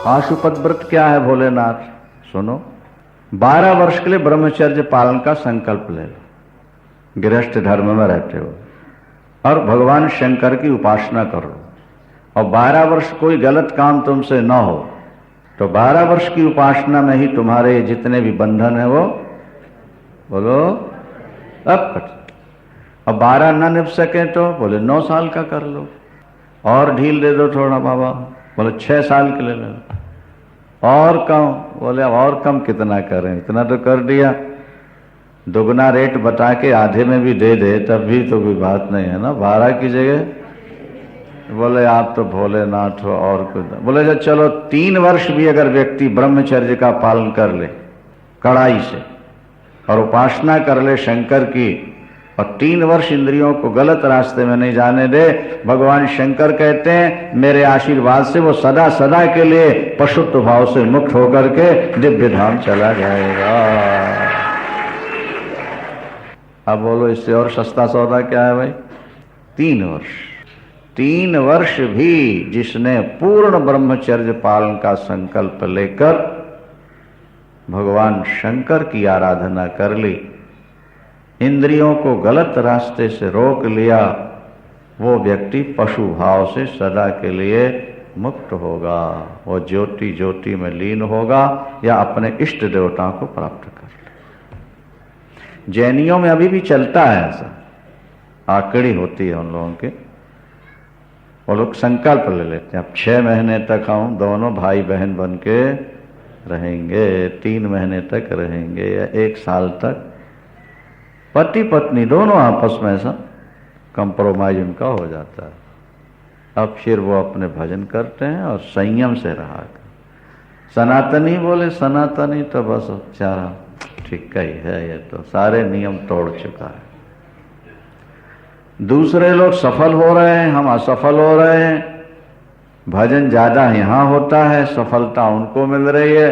पाशुपत व्रत क्या है भोलेनाथ? सुनो, 12 वर्ष के लिए ब्रह्मचर्य पालन का संकल्प ले लो, गृहस्थ धर्म में रहते हो, और भगवान शंकर की उपासना करो, और 12 वर्ष कोई गलत काम तुमसे न हो, तो 12 वर्ष की उपासना में ही तुम्हारे जितने भी बंधन है वो बोलो अब कट। और 12 न निभ सके तो बोले 9 साल का कर लो, और ढील दे दो थोड़ा बाबा, बोले 6 साल के ले लो, और कम, बोले अब और कम कितना करें, इतना तो कर दिया, दुगना रेट बता के आधे में भी दे दे तब भी तो कोई बात नहीं है ना, 12 की जगह। बोले आप तो भोलेनाथ हो, और कुछ। बोले जब चलो 3 वर्ष भी अगर व्यक्ति ब्रह्मचर्य का पालन कर ले कड़ाई से, और उपासना कर ले शंकर की, और 3 वर्ष इंद्रियों को गलत रास्ते में नहीं जाने दे, भगवान शंकर कहते हैं मेरे आशीर्वाद से वो सदा सदा के लिए पशुत्व भाव से मुक्त होकर के दिव्य धाम चला जाएगा। अब बोलो इससे और सस्ता सौदा क्या है भाई? 3 वर्ष। 3 वर्ष भी जिसने पूर्ण ब्रह्मचर्य पालन का संकल्प लेकर भगवान शंकर की आराधना कर ली, इंद्रियों को गलत रास्ते से रोक लिया, वो व्यक्ति पशु भाव से सदा के लिए मुक्त होगा, वो ज्योति ज्योति में लीन होगा या अपने इष्ट देवताओं को प्राप्त कर ले। जैनियों में अभी भी चलता है ऐसा, आकड़ी होती है उन लोगों के, वो लोग संकल्प ले लेते हैं अब 6 महीने तक हम दोनों भाई बहन बन के रहेंगे, 3 महीने तक रहेंगे, या 1 साल तक पति पत्नी दोनों आपस में ऐसा कंप्रोमाइज उनका हो जाता है। अब फिर वो अपने भजन करते हैं और संयम से रहा कर। सनातनी बोले सनातनी तो बस बेचारा ठीक ही है, ये तो सारे नियम तोड़ चुका है। दूसरे लोग सफल हो रहे हैं, हम असफल हो रहे हैं, भजन ज्यादा यहाँ होता है, सफलता उनको मिल रही है।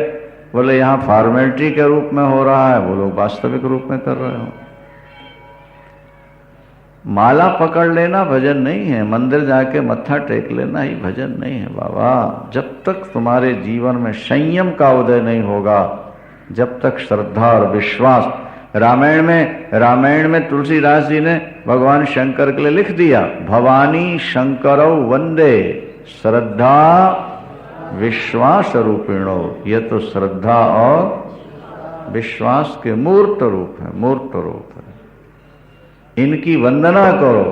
बोले यहाँ फॉर्मेलिटी के रूप में हो रहा है, वो लोग वास्तविक रूप में कर रहे हो। माला पकड़ लेना भजन नहीं है, मंदिर जाके मत्था टेक लेना ही भजन नहीं है बाबा। जब तक तुम्हारे जीवन में संयम का उदय नहीं होगा, जब तक श्रद्धा और विश्वास, रामायण में तुलसीदास जी ने भगवान शंकर के लिए लिख दिया, भवानी शंकरौ वंदे श्रद्धा विश्वास रूपिणो। ये तो श्रद्धा और विश्वास के मूर्त रूप है, मूर्त रूप है, इनकी वंदना करो।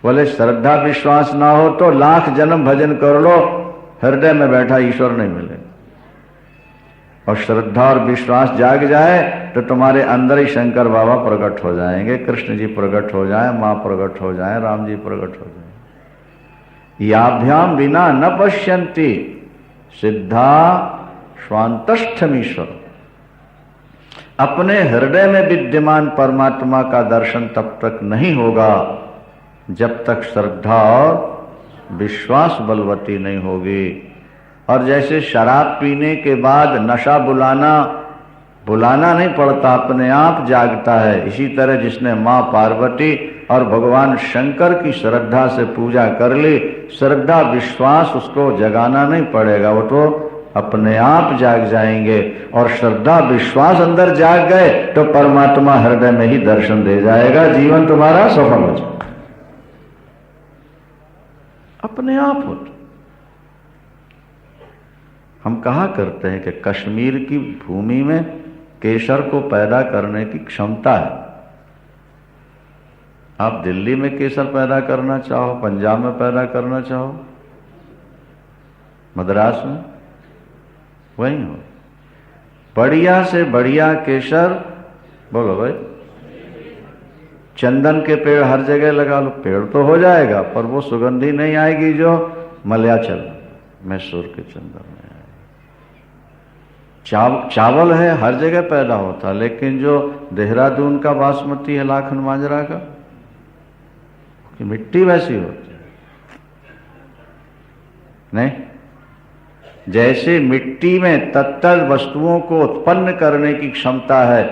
बोले श्रद्धा विश्वास ना हो तो लाख जन्म भजन कर लो, हृदय में बैठा ईश्वर नहीं मिले। और श्रद्धा और विश्वास जाग जाए तो तुम्हारे अंदर ही शंकर बाबा प्रकट हो जाएंगे, कृष्ण जी प्रकट हो जाए, मां प्रकट हो जाए, राम जी प्रकट हो जाए। याभ्याम बिना न पश्यन्ति सिद्धा स्वांतस्थमीश्वर। अपने हृदय में विद्यमान परमात्मा का दर्शन तब तक नहीं होगा जब तक श्रद्धा और विश्वास बलवती नहीं होगी। और जैसे शराब पीने के बाद नशा बुलाना नहीं पड़ता, अपने आप जागता है, इसी तरह जिसने मां पार्वती और भगवान शंकर की श्रद्धा से पूजा कर ली, श्रद्धा विश्वास उसको जगाना नहीं पड़ेगा, वो तो अपने आप जाग जाएंगे। और श्रद्धा विश्वास अंदर जाग गए तो परमात्मा हृदय में ही दर्शन दे जाएगा, जीवन तुम्हारा सफल हो जाएगा, अपने आप होता। हम कहा करते हैं कि कश्मीर की भूमि में केसर को पैदा करने की क्षमता है। आप दिल्ली में केसर पैदा करना चाहो, पंजाब में पैदा करना चाहो, मद्रास में, वही हो। बढ़िया से बढ़िया केसर, बोलो भाई, चंदन के पेड़ हर जगह लगा लो, पेड़ तो हो जाएगा, पर वो सुगंधी नहीं आएगी जो मलयाचल मैसूर के चंदन में। चावल है हर जगह पैदा होता, लेकिन जो देहरादून का बासमती है, लाखन माजरा का, कि मिट्टी वैसी होती है नहीं। जैसे मिट्टी में तत्तल वस्तुओं को उत्पन्न करने की क्षमता है,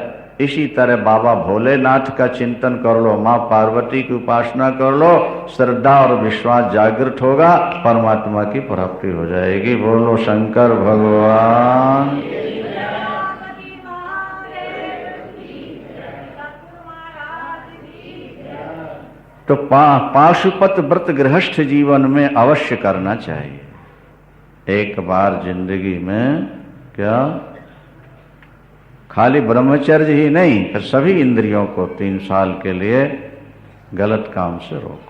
इसी तरह बाबा भोलेनाथ का चिंतन कर लो, माँ पार्वती की उपासना कर लो, श्रद्धा और विश्वास जागृत होगा, परमात्मा की प्राप्ति हो जाएगी। बोलो शंकर भगवान। तो पाशुपत व्रत गृहस्थ जीवन में अवश्य करना चाहिए। एक बार जिंदगी में क्या खाली ब्रह्मचर्य ही नहीं, फिर सभी इंद्रियों को 3 साल के लिए गलत काम से रोक।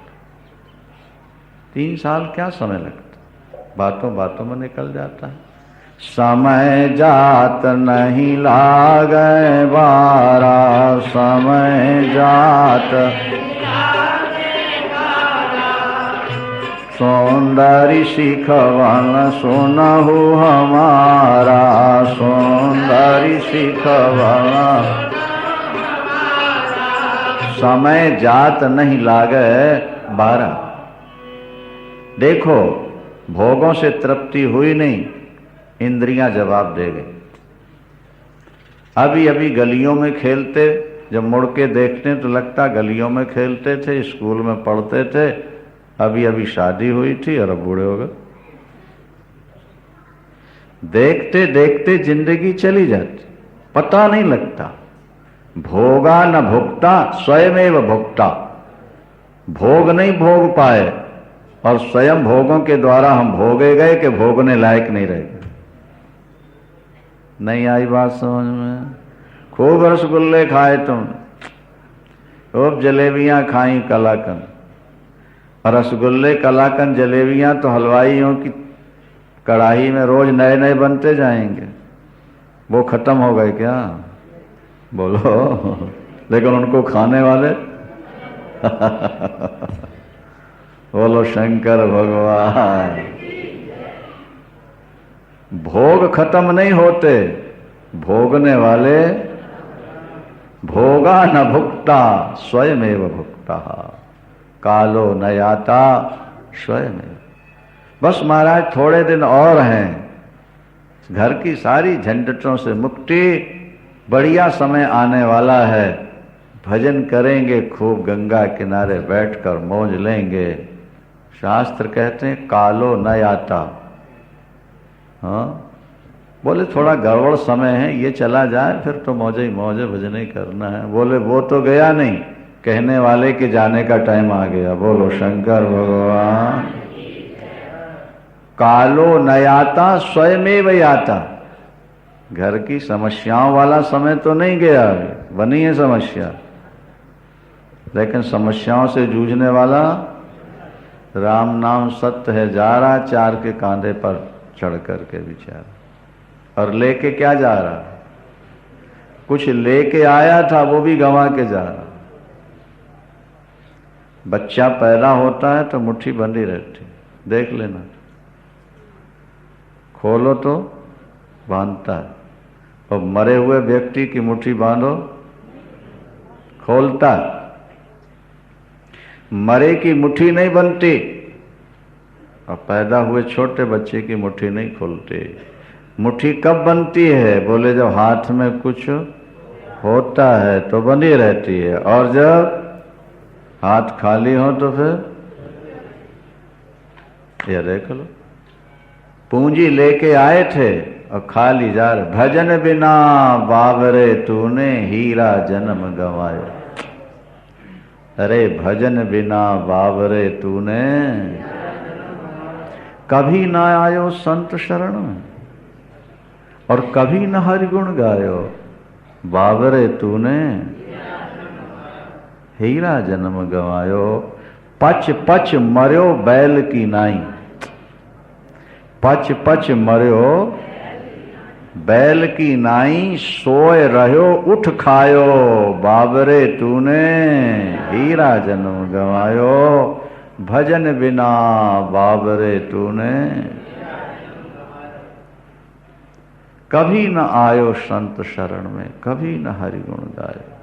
3 साल क्या समय लगता, बातों बातों में निकल जाता है। समय जात नहीं लागे बारा, समय जात सौंदर्य सिखवन सुनहु हमारा, सौंदर्य सिखवन। समय जात नहीं लागे बारा। देखो भोगों से तृप्ति हुई नहीं, इंद्रियां जवाब दे गई। अभी अभी गलियों में खेलते, जब मुड़ के देखते तो लगता गलियों में खेलते थे, स्कूल में पढ़ते थे, अभी अभी शादी हुई थी और अब बूढ़े हो गए। देखते देखते जिंदगी चली जाती, पता नहीं लगता। भोगा न भुगता स्वयमेव भुगता। भोग नहीं भोग पाए और स्वयं भोगों के द्वारा हम भोगे गए कि भोगने लायक नहीं रह गए। नहीं आई बात समझ में? खूब रसगुल्ले खाए तुमने, खूब जलेबियां खाई कलाकंद। रसगुल्ले कलाकंद जलेबियां तो हलवाइयों की कढ़ाई में रोज नए नए बनते जाएंगे। वो खत्म हो गए क्या? बोलो। लेकिन उनको खाने वाले बोलो शंकर भगवान। भोग खत्म नहीं होते, भोगने वाले भोगा न भुक्ता स्वयमेव भुक्ता, कालो न याता स्वयं। बस महाराज थोड़े दिन और हैं, घर की सारी झंझटों से मुक्ति, बढ़िया समय आने वाला है। भजन करेंगे खूब, गंगा किनारे बैठकर मौज लेंगे। शास्त्र कहते हैं कालो न याता। हाँ बोले थोड़ा गड़बड़ समय है, ये चला जाए फिर तो मौजे ही मौजे, भजन ही करना है। बोले वो तो गया नहीं, कहने वाले के जाने का टाइम आ गया। बोलो शंकर भगवान। कालो न याता स्वयमेव याता। घर की समस्याओं वाला समय तो नहीं गया, बनी है समस्या, लेकिन समस्याओं से जूझने वाला राम नाम सत्य है जा रहा, 4 के कांधे पर चढ़ करके बेचारा। और लेके क्या जा रहा? कुछ लेके आया था वो भी गंवा के जा रहा। बच्चा पैदा होता है तो मुट्ठी बंधी रहती, देख लेना, खोलो तो बांधता है, और मरे हुए व्यक्ति की मुट्ठी बांधो खोलता है। मरे की मुट्ठी नहीं बनती और पैदा हुए छोटे बच्चे की मुट्ठी नहीं खुलती। मुट्ठी कब बनती है? बोले जब हाथ में कुछ होता है तो बंधी रहती है, और जब हाथ खाली हो तो फिर ये देख लो, पूंजी लेके आए थे और खाली जा रहे। भजन बिना बाबरे तूने हीरा जन्म गंवायो। अरे भजन बिना बाबरे तूने कभी ना आयो संत शरण में, और कभी न हरि गुण गायो। बाबरे तूने हीरा जन्म गंवायो। पच पच मर्यो बैल की नाई। पच पच मर्यो बैल की नाई, सोए रहो उठ खायो। बाबरे तूने हीरा जन्म गंवायो। भजन बिना बाबरे तूने कभी न आयो संत शरण में, कभी न हरि गुण गायो।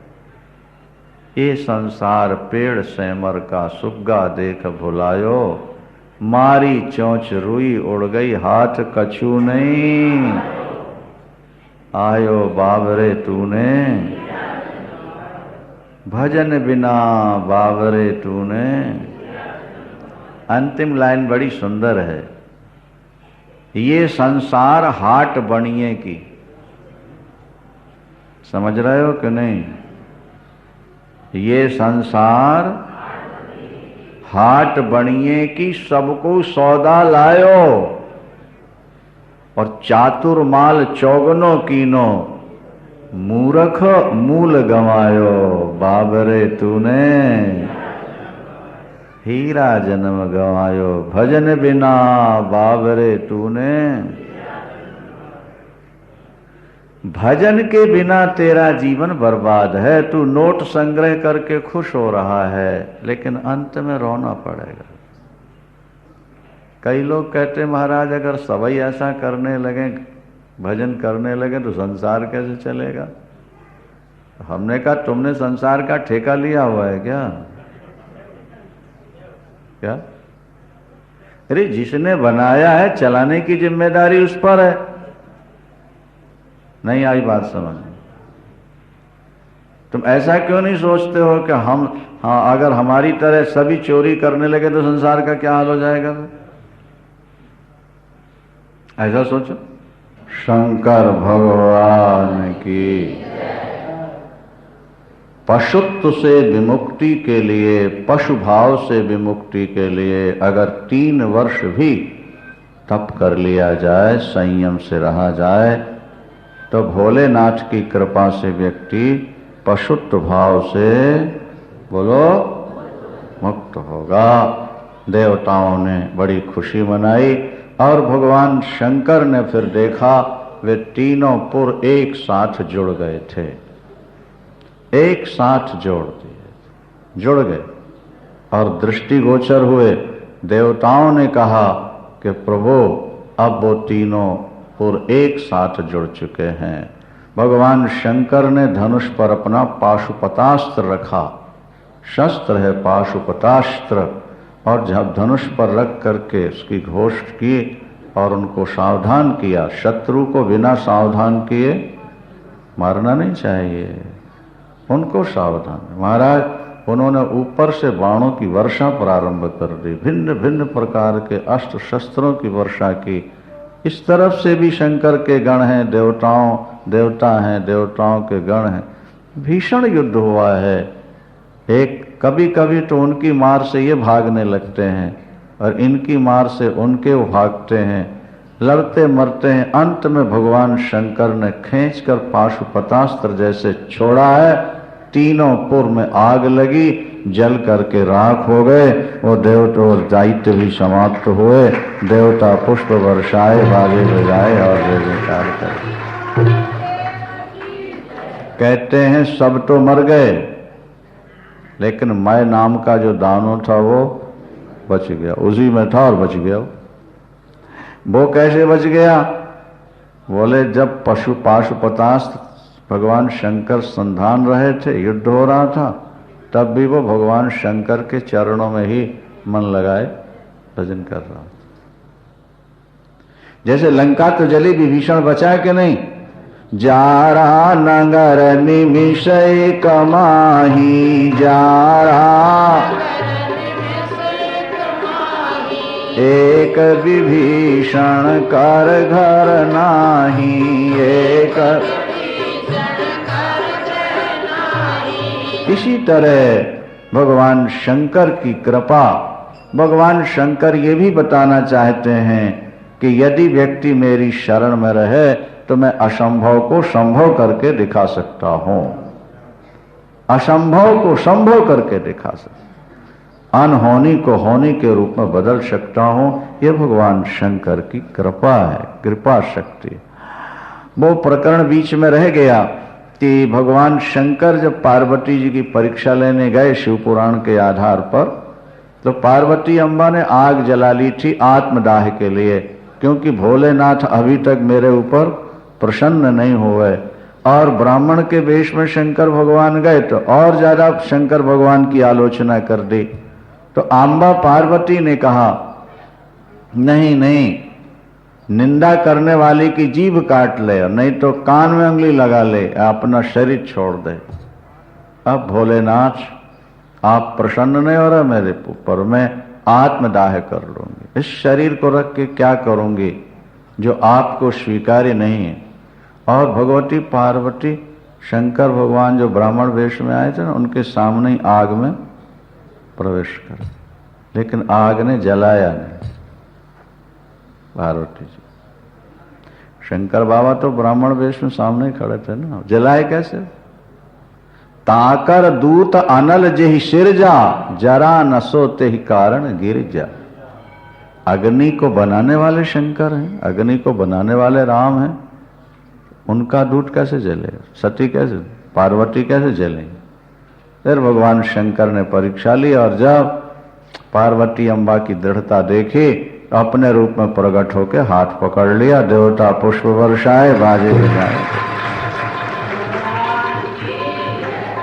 ये संसार पेड़ सेमर का, सुग्गा देख भुलायो। मारी चोंच रुई उड़ गई, हाथ कछु नहीं आयो। बाबरे तूने भजन बिना बावरे तूने। अंतिम लाइन बड़ी सुंदर है। ये संसार हाट बनिए की, समझ रहे हो कि नहीं? ये संसार हाट बनिए की, सबको सौदा लायो और चातुर्माल चौगनो कीनो, मूरख मूल गंवायो बाबरे तूने। हीरा जन्म गंवायो भजन बिना बाबरे तूने। भजन के बिना तेरा जीवन बर्बाद है। तू नोट संग्रह करके खुश हो रहा है, लेकिन अंत में रोना पड़ेगा। कई लोग कहते महाराज अगर सभी ऐसा करने लगे, भजन करने लगे, तो संसार कैसे चलेगा? हमने कहा तुमने संसार का ठेका लिया हुआ है क्या? क्या? अरे जिसने बनाया है चलाने की जिम्मेदारी उस पर है। नहीं आई बात समझ? तुम ऐसा क्यों नहीं सोचते हो कि अगर हमारी तरह सभी चोरी करने लगे तो संसार का क्या हाल हो जाएगा? ऐसा सोचो। शंकर भगवान की। पशुत्व से विमुक्ति के लिए, पशु भाव से विमुक्ति के लिए अगर 3 वर्ष भी तप कर लिया जाए, संयम से रहा जाए, तो भोलेनाथ की कृपा से व्यक्ति पशुत्व भाव से, बोलो, मुक्त होगा। देवताओं ने बड़ी खुशी मनाई और भगवान शंकर ने फिर देखा वे तीनों पुर एक साथ जुड़ गए थे। एक साथ जुड़ गए और दृष्टिगोचर हुए। देवताओं ने कहा कि प्रभु अब वो तीनों पुर एक साथ जुड़ चुके हैं। भगवान शंकर ने धनुष पर अपना पाशुपतास्त्र रखा। शस्त्र है पाशुपतास्त्र, और जब धनुष पर रख करके उसकी घोषणा की और उनको सावधान किया। शत्रु को बिना सावधान किए मारना नहीं चाहिए, उनको सावधान। महाराज उन्होंने ऊपर से बाणों की वर्षा प्रारंभ कर दी, भिन्न भिन्न प्रकार के अस्त्र शस्त्रों की वर्षा की। इस तरफ से भी शंकर के गण हैं, देवता हैं, देवताओं के गण हैं। भीषण युद्ध हुआ है। एक कभी कभी तो उनकी मार से ये भागने लगते हैं और इनकी मार से उनके वो भागते हैं, लड़ते मरते हैं। अंत में भगवान शंकर ने खींचकर पाशुपतास्त्र जैसे छोड़ा है, तीनों पुर में आग लगी, जल करके राख हो गए। वो देवता और दैत्य भी समाप्त हुए। देवता पुष्प वर्षाए, बाजे बजाए और जय जयकार करे। कहते हैं सब तो मर गए, लेकिन मैं नाम का जो दानव था वो बच गया। उसी में था और बच गया। वो कैसे बच गया? बोले जब पाशुपतास्त्र भगवान शंकर संधान रहे थे, युद्ध हो रहा था, तब भी वो भगवान शंकर के चरणों में ही मन लगाए भजन कर रहा था। जैसे लंका तो जली, विभीषण बचा कि नहीं? जा रहा नगर निमिषय कमाही, जा रहा एक विभीषण कर घर नाही, एक। इसी तरह भगवान शंकर की कृपा, भगवान शंकर ये भी बताना चाहते हैं कि यदि व्यक्ति मेरी शरण में रहे तो मैं असंभव को संभव करके दिखा सकता हूं। असंभव को संभव करके दिखा सकता, अनहोनी को होनी के रूप में बदल सकता हूं। ये भगवान शंकर की कृपा है, कृपा शक्ति। वो प्रकरण बीच में रह गया कि भगवान शंकर जब पार्वती जी की परीक्षा लेने गए शिव पुराण के आधार पर, तो पार्वती अम्बा ने आग जला ली थी आत्मदाह के लिए, क्योंकि भोलेनाथ अभी तक मेरे ऊपर प्रसन्न नहीं हुए। और ब्राह्मण के वेश में शंकर भगवान गए तो और ज्यादा शंकर भगवान की आलोचना कर दी। तो अम्बा पार्वती ने कहा नहीं नहीं, निंदा करने वाले की जीभ काट ले, नहीं तो कान में उंगली लगा ले, अपना शरीर छोड़ दे। अब भोलेनाथ आप प्रसन्न नहीं हो रहे मेरे ऊपर, मैं आत्मदाह कर लूंगी, इस शरीर को रख के क्या करूंगी जो आपको स्वीकार्य नहीं है। और भगवती पार्वती शंकर भगवान जो ब्राह्मण वेश में आए थे ना, उनके सामने ही आग में प्रवेश कर, लेकिन आग ने जलाया नहीं पार्वती जी। शंकर बाबा तो ब्राह्मण वेश में सामने ही खड़े थे ना, जलाए कैसे? ताकर दूत अनल जेहि सिरजा, जरा नसो तेहि कारण गिर जा। अग्नि को बनाने वाले शंकर हैं, अग्नि को बनाने वाले राम हैं, उनका दूत कैसे जलेगा? सती कैसे, पार्वती कैसे जलेंगे? फिर भगवान शंकर ने परीक्षा ली, और जब पार्वती अम्बा की दृढ़ता देखी, अपने रूप में प्रकट होकर हाथ पकड़ लिया, देवता पुष्प वर्षाए, बाजे बजाए।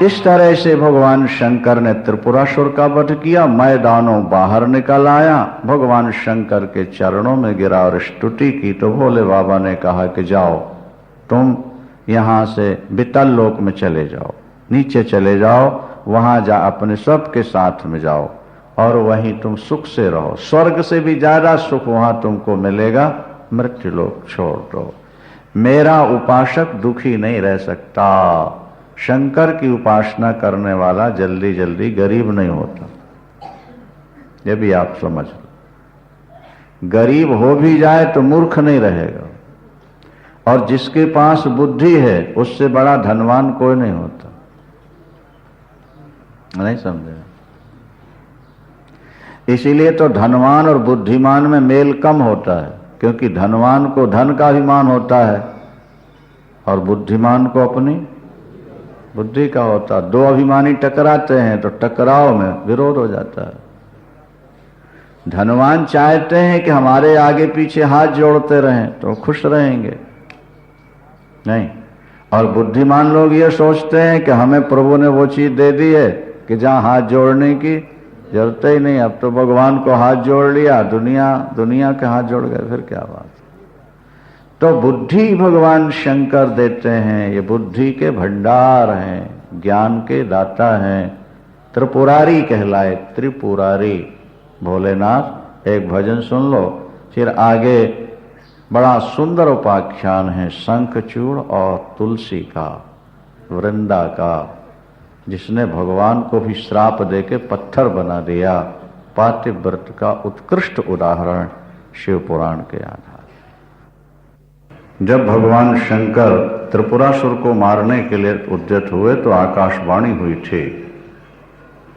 इस तरह से भगवान शंकर ने त्रिपुरासुर का वध किया, मैदानों बाहर निकल आया, भगवान शंकर के चरणों में गिरा और स्तुति की। तो भोले बाबा ने कहा कि जाओ तुम यहां से बितल लोक में चले जाओ, नीचे चले जाओ, वहां जा अपने सब के साथ में जाओ और वहीं तुम सुख से रहो, स्वर्ग से भी ज्यादा सुख वहां तुमको मिलेगा, मृत्यु लोक छोड़ दो। मेरा उपासक दुखी नहीं रह सकता, शंकर की उपासना करने वाला जल्दी जल्दी गरीब नहीं होता, ये भी आप समझ लो। गरीब हो भी जाए तो मूर्ख नहीं रहेगा, और जिसके पास बुद्धि है उससे बड़ा धनवान कोई नहीं होता। नहीं समझे? इसीलिए तो धनवान और बुद्धिमान में मेल कम होता है, क्योंकि धनवान को धन का अभिमान होता है और बुद्धिमान को अपनी बुद्धि का होता है। दो अभिमानी टकराते हैं तो टकराव में विरोध हो जाता है। धनवान चाहते हैं कि हमारे आगे पीछे हाथ जोड़ते रहें तो खुश रहेंगे, नहीं। और बुद्धिमान लोग ये सोचते हैं कि हमें प्रभु ने वो चीज दे दी है कि जहां हाथ जोड़ने की जरूरत ही नहीं, अब तो भगवान को हाथ जोड़ लिया, दुनिया के हाथ जोड़ गए, फिर क्या बात। तो बुद्धि भगवान शंकर देते हैं, ये बुद्धि के भंडार हैं, ज्ञान के दाता हैं, त्रिपुरारी कहलाए, त्रिपुरारी भोलेनाथ। एक भजन सुन लो, फिर आगे बड़ा सुंदर उपाख्यान है शंखचूड़ और तुलसी का, वृंदा का, जिसने भगवान को भी श्राप देके पत्थर बना दिया। पातिव्रत का उत्कृष्ट उदाहरण शिव पुराण के आधार। जब भगवान शंकर त्रिपुरासुर को मारने के लिए उद्यत हुए तो आकाशवाणी हुई थी,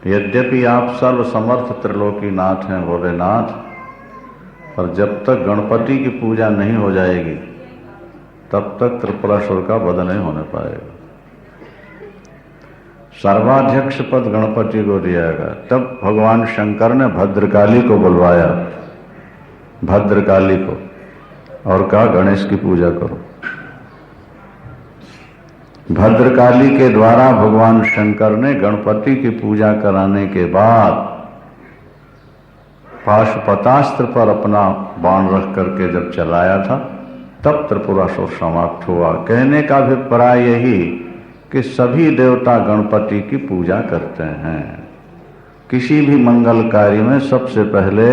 यद्यपि आप सर्वसमर्थ त्रिलोकीनाथ हैं भोलेनाथ, पर जब तक गणपति की पूजा नहीं हो जाएगी तब तक त्रिपुरासुर का वध नहीं होने पाएगा। सर्वाध्यक्ष पद गणपति को दिया गया। तब भगवान शंकर ने भद्रकाली को बुलवाया, भद्रकाली को, और कहा गणेश की पूजा करो। भद्रकाली के द्वारा भगवान शंकर ने गणपति की पूजा कराने के बाद पाशुपतास्त्र पर अपना बाण रख करके जब चलाया था, तब त्रिपुरासुर समाप्त हुआ। कहने का अभिप्राय यही कि सभी देवता गणपति की पूजा करते हैं। किसी भी मंगल कार्य में सबसे पहले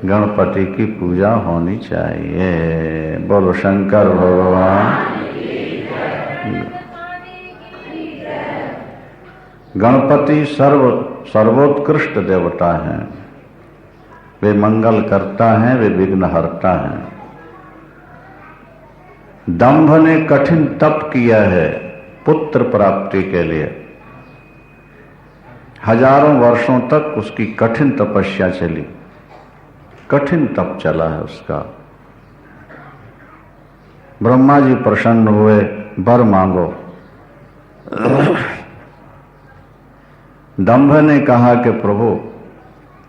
गणपति की पूजा होनी चाहिए। बोलो शंकर भगवान। गणपति सर्वोत्कृष्ट देवता हैं, वे मंगल करता हैं, वे विघ्न हरता हैं। दंभ ने कठिन तप किया है पुत्र प्राप्ति के लिए, हजारों वर्षों तक उसकी कठिन तपस्या चली, कठिन तप चला है उसका। ब्रह्मा जी प्रसन्न हुए, वर मांगो। दंभ ने कहा कि प्रभु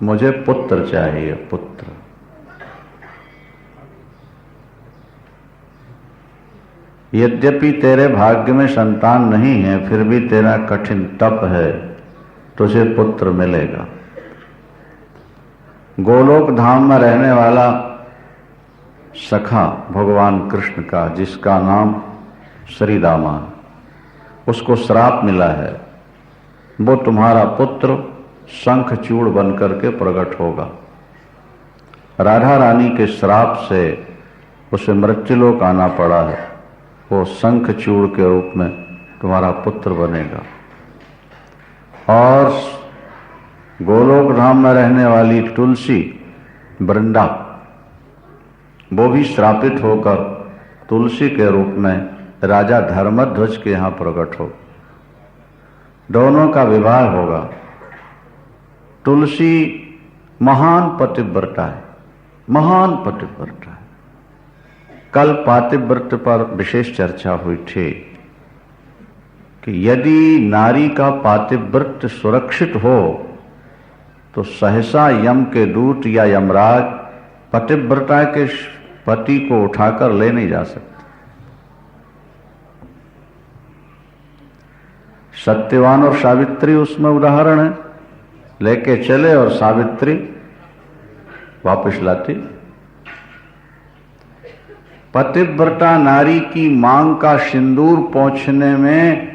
मुझे पुत्र चाहिए, पुत्र। यद्यपि तेरे भाग्य में संतान नहीं है, फिर भी तेरा कठिन तप है, तुझे पुत्र मिलेगा। गोलोक धाम में रहने वाला सखा भगवान कृष्ण का, जिसका नाम श्री दामा, उसको श्राप मिला है, वो तुम्हारा पुत्र शंखचूड़ बनकर के प्रकट होगा। राधा रानी के श्राप से उसे मृत्युलोक आना पड़ा है, वो शंखचूड़ के रूप में तुम्हारा पुत्र बनेगा। और गोलोक धाम में रहने वाली तुलसी वृंदा, वो भी श्रापित होकर तुलसी के रूप में राजा धर्मध्वज के यहां प्रकट हो। दोनों का विवाह होगा। तुलसी महान पतिव्रता है, महान पतिव्रता है। कल पातिव्रत पर विशेष चर्चा हुई थी कि यदि नारी का पातिव्रत सुरक्षित हो तो सहसा यम के दूत या यमराज पतिव्रता के पति को उठाकर ले नहीं जा सकते। सत्यवान और सावित्री उसमें उदाहरण है। लेके चले और सावित्री वापस लाती। पतिव्रता नारी की मांग का सिंदूर पहुंचने में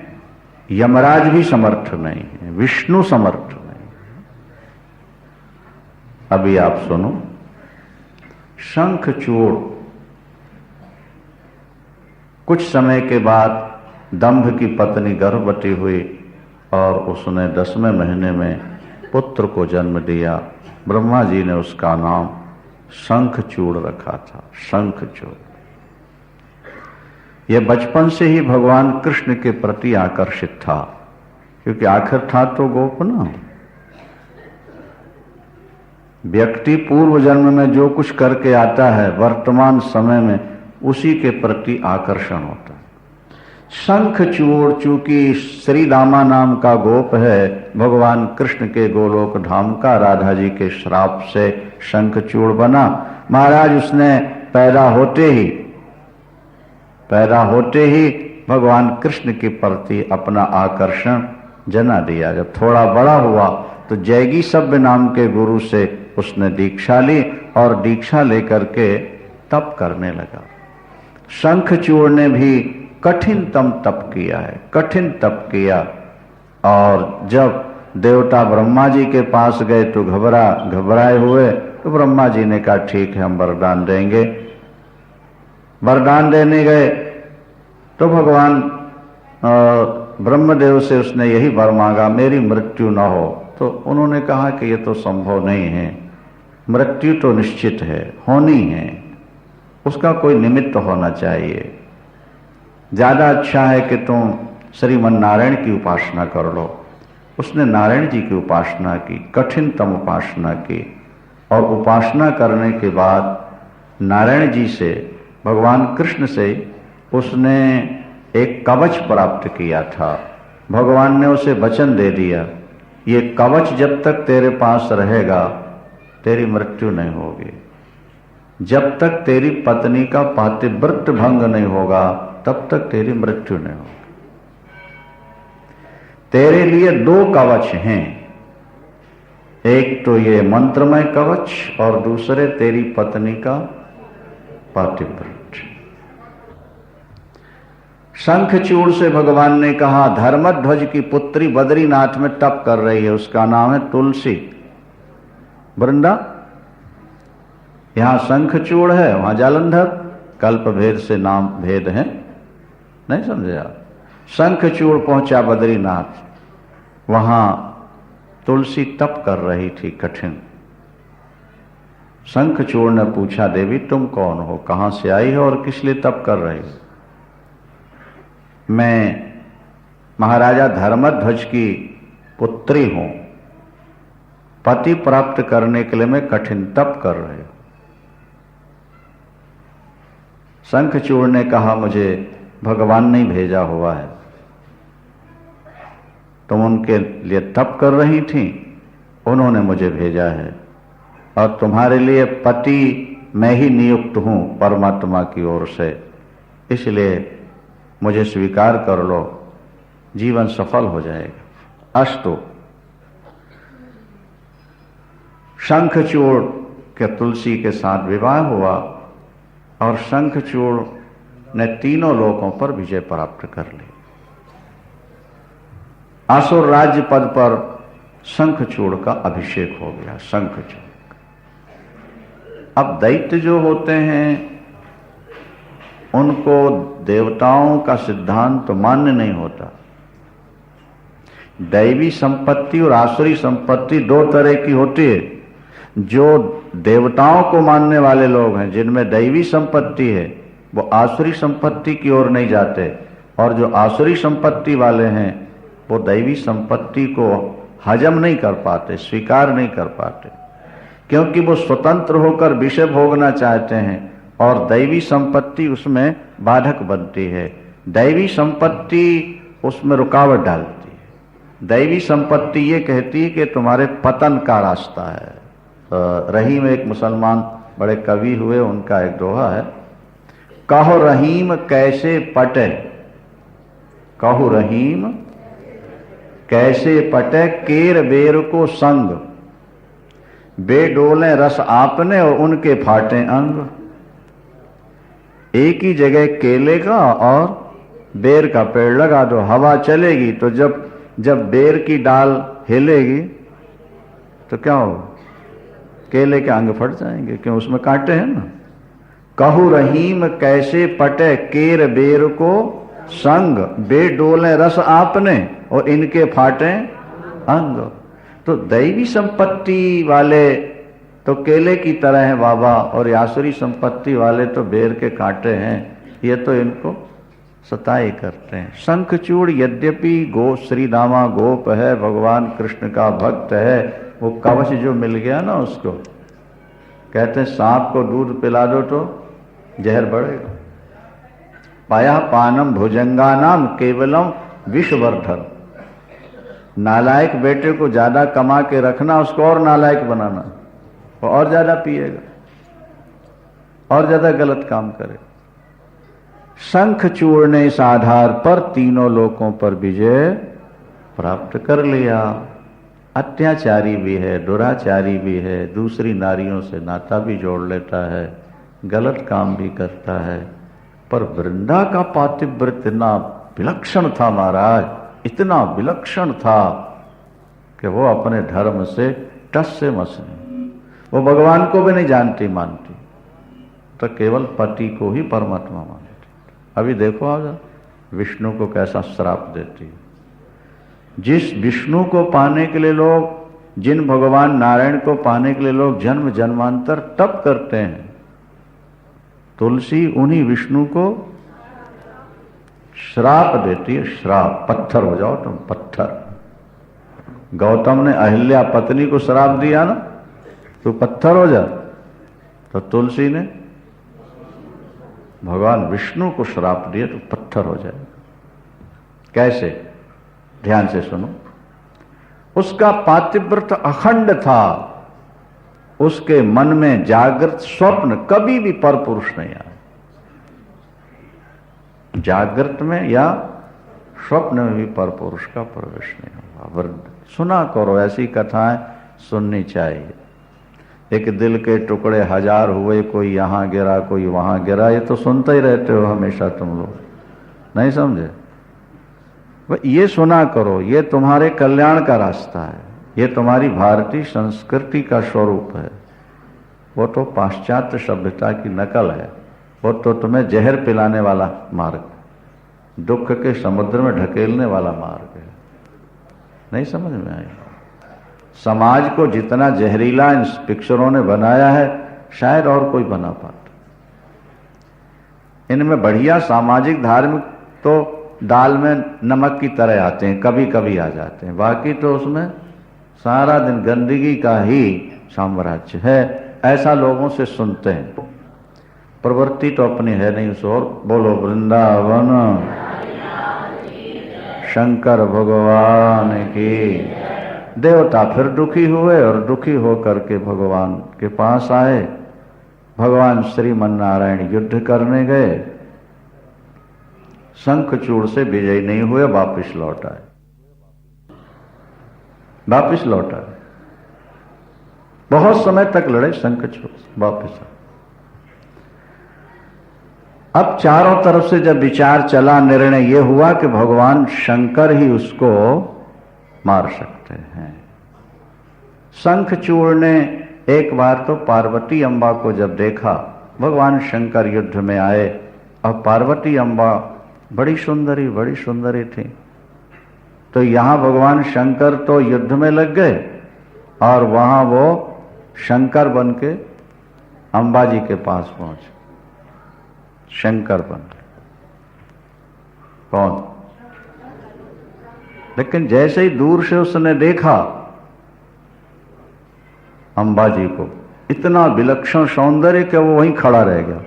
यमराज भी समर्थ नहीं है, विष्णु समर्थ नहीं। अभी आप सुनो, शंखचूड़ कुछ समय के बाद दंभ की पत्नी गर्भवती हुई और उसने 10वें महीने में पुत्र को जन्म दिया। ब्रह्मा जी ने उसका नाम शंखचूड़ रखा था, शंखचूड़। यह बचपन से ही भगवान कृष्ण के प्रति आकर्षित था, क्योंकि आखिर था तो गोप ना। व्यक्ति पूर्व जन्म में जो कुछ करके आता है, वर्तमान समय में उसी के प्रति आकर्षण होता है। शंखचूड़ चूंकि श्री दामा नाम का गोप है, भगवान कृष्ण के गोलोक धाम का, राधा जी के श्राप से शंखचूड़ बना। महाराज उसने पैदा होते ही भगवान कृष्ण के प्रति अपना आकर्षण जना दिया। जब थोड़ा बड़ा हुआ तो जैगी सभ्य नाम के गुरु से उसने दीक्षा ली और दीक्षा लेकर के तप करने लगा। शंखचूड़ ने भी कठिनतम तप किया है, कठिन तप किया। और जब देवता ब्रह्मा जी के पास गए तो घबराए हुए, तो ब्रह्मा जी ने कहा ठीक है, हम वरदान देंगे। वरदान देने गए तो भगवान ब्रह्मदेव से उसने यही वर मांगा, मेरी मृत्यु न हो। तो उन्होंने कहा कि यह तो संभव नहीं है, मृत्यु तो निश्चित है, होनी है, उसका कोई निमित्त होना चाहिए। ज्यादा अच्छा है कि तुम श्रीमन नारायण की उपासना कर लो। उसने नारायण जी की उपासना की, कठिनतम उपासना की। और उपासना करने के बाद नारायण जी से, भगवान कृष्ण से उसने एक कवच प्राप्त किया था। भगवान ने उसे वचन दे दिया, ये कवच जब तक तेरे पास रहेगा तेरी मृत्यु नहीं होगी। जब तक तेरी पत्नी का पातिव्रत भंग नहीं होगा तब तक तेरी मृत्यु नहीं होगी। तेरे लिए 2 कवच हैं, एक तो ये मंत्रमय कवच और दूसरे तेरी पत्नी का पातिव्रत। शंखचूड़ से भगवान ने कहा, धर्मध्वज की पुत्री बद्रीनाथ में तप कर रही है, उसका नाम है तुलसी वृंदा। यहां शंखचूड़ है, वहां जालंधर। कल्प भेद से नाम भेद है, नहीं समझे आप। शंखचूड़ पहुंचा बद्रीनाथ, वहां तुलसी तप कर रही थी कठिन। शंखचूड़ ने पूछा, देवी तुम कौन हो, कहां से आई हो और किस लिए तप कर रही हो? मैं महाराजा धर्मध्वज की पुत्री हूं, पति प्राप्त करने के लिए मैं कठिन तप कर रही हूं। शंखचूड़ ने कहा, मुझे भगवान ने भेजा हुआ है, तुम उनके लिए तप कर रही थी, उन्होंने मुझे भेजा है और तुम्हारे लिए पति मैं ही नियुक्त हूं परमात्मा की ओर से, इसलिए मुझे स्वीकार कर लो, जीवन सफल हो जाएगा। अस्तु। शंखचूड़ के तुलसी के साथ विवाह हुआ और शंखचूड़ ने तीनों लोकों पर विजय प्राप्त कर ली। असुर राज्य पद पर शंखचूड़ का अभिषेक हो गया। शंखचूड़ अब दैत्य जो होते हैं उनको देवताओं का सिद्धांत तो मान्य नहीं होता। दैवी संपत्ति और आसुरी संपत्ति दो तरह की होती है। जो देवताओं को मानने वाले लोग हैं, जिनमें दैवी संपत्ति है, वो आसुरी संपत्ति की ओर नहीं जाते, और जो आसुरी संपत्ति वाले हैं वो दैवी संपत्ति को हजम नहीं कर पाते, स्वीकार नहीं कर पाते, क्योंकि वो स्वतंत्र होकर विषय भोगना चाहते हैं और दैवी संपत्ति उसमें बाधक बनती है। दैवी संपत्ति उसमें रुकावट डालती है। दैवी संपत्ति ये कहती है कि तुम्हारे पतन का रास्ता है। रहीम एक मुसलमान बड़े कवि हुए, उनका एक दोहा है, कहो रहीम कैसे पटे, कहो रहीम कैसे पटे केर बेर को संग, बेडोले रस आपने और उनके फाटे अंग। एक ही जगह केले का और बेर का पेड़ लगा दो, हवा चलेगी तो जब बेर की डाल हिलेगी तो क्या होगा, केले के अंग फट जाएंगे, क्यों, उसमें कांटे हैं ना। कहू रहीम कैसे पटे केर बेर को संग, बेडोले रस आपने और इनके फाटे अंग। तो दैवी संपत्ति वाले तो केले की तरह हैं बाबा, और आसुरी संपत्ति वाले तो बेर के कांटे हैं, ये तो इनको सताई करते हैं। शंखचूड़ यद्यपि गो श्री दामा गोप है, भगवान कृष्ण का भक्त है, वो कवच जो मिल गया ना उसको, कहते हैं सांप को दूध पिला दो तो जहर बढ़ेगा। पाया पानम भुजंगानाम केवलम विषवर्धन। नालायक बेटे को ज्यादा कमा के रखना, उसको और नालायक बनाना, वो और ज्यादा पिएगा, और ज्यादा गलत काम करे। शंखचूड़ ने इस आधार पर तीनों लोकों पर विजय प्राप्त कर लिया। अत्याचारी भी है, दुराचारी भी है, दूसरी नारियों से नाता भी जोड़ लेता है, गलत काम भी करता है, पर वृंदा का पातिव्रत्य इतना विलक्षण था महाराज, इतना विलक्षण था कि वो अपने धर्म से टस से मस नहीं। वो भगवान को भी नहीं जानती मानती, तो केवल पति को ही परमात्मा मानती। अभी देखो आप विष्णु को कैसा श्राप देती है। जिस विष्णु को पाने के लिए लोग, जिन भगवान नारायण को पाने के लिए लोग जन्म जन्मांतर तप करते हैं, तुलसी उन्हीं विष्णु को श्राप देती है। श्राप, पत्थर हो जाओ तुम, पत्थर। गौतम ने अहिल्या पत्नी को श्राप दिया ना, तो पत्थर हो जा, तो तुलसी ने भगवान विष्णु को श्राप दिया तो पत्थर हो जाए। कैसे, ध्यान से सुनो। उसका पातिव्रत अखंड था, उसके मन में जागृत स्वप्न कभी भी परपुरुष नहीं आया। जागृत में या स्वप्न में भी परपुरुष का प्रवेश नहीं हुआ। सुना करो, ऐसी कथाएं सुननी चाहिए। एक दिल के टुकड़े हजार हुए, कोई यहां गिरा कोई वहां गिरा, ये तो सुनते ही रहते हो हमेशा तुम लोग, नहीं समझे? ये सुना करो, ये तुम्हारे कल्याण का रास्ता है, ये तुम्हारी भारतीय संस्कृति का स्वरूप है। वो तो पाश्चात्य सभ्यता की नकल है, वो तो तुम्हें जहर पिलाने वाला मार्ग, दुख के समुद्र में ढकेलने वाला मार्ग है। नहीं समझ में आई? समाज को जितना जहरीला इन पिक्चरों ने बनाया है, शायद और कोई बना पाता। इनमें बढ़िया सामाजिक धार्मिक तो दाल में नमक की तरह आते हैं, कभी कभी आ जाते हैं, बाकी तो उसमें सारा दिन गंदगी का ही साम्राज्य है। ऐसा लोगों से सुनते हैं, प्रवृत्ति तो अपनी है नहीं उस ओर। बोलो वृंदावन शंकर भगवान की। देवता फिर दुखी हुए और दुखी होकर के भगवान के पास आए। भगवान श्रीमन्नारायण युद्ध करने गए, शंखचूड़ से विजय नहीं हुए, वापिस लौट आए, वापिस लौट आए। बहुत समय तक लड़े शंखचूड़, वापिस आए। अब चारों तरफ से जब विचार चला, निर्णय यह हुआ कि भगवान शंकर ही उसको मार सकते हैं। शंखचूड़ ने एक बार तो पार्वती अम्बा को जब देखा, भगवान शंकर युद्ध में आए और पार्वती अम्बा बड़ी सुंदरी थी, तो यहां भगवान शंकर तो युद्ध में लग गए और वहां वो शंकर बन के अम्बा जी के पास पहुंचे। शंकर बन के कौन? लेकिन जैसे ही दूर से उसने देखा अम्बा जी को, इतना विलक्षण सौंदर्य कि वो वहीं खड़ा रह गया,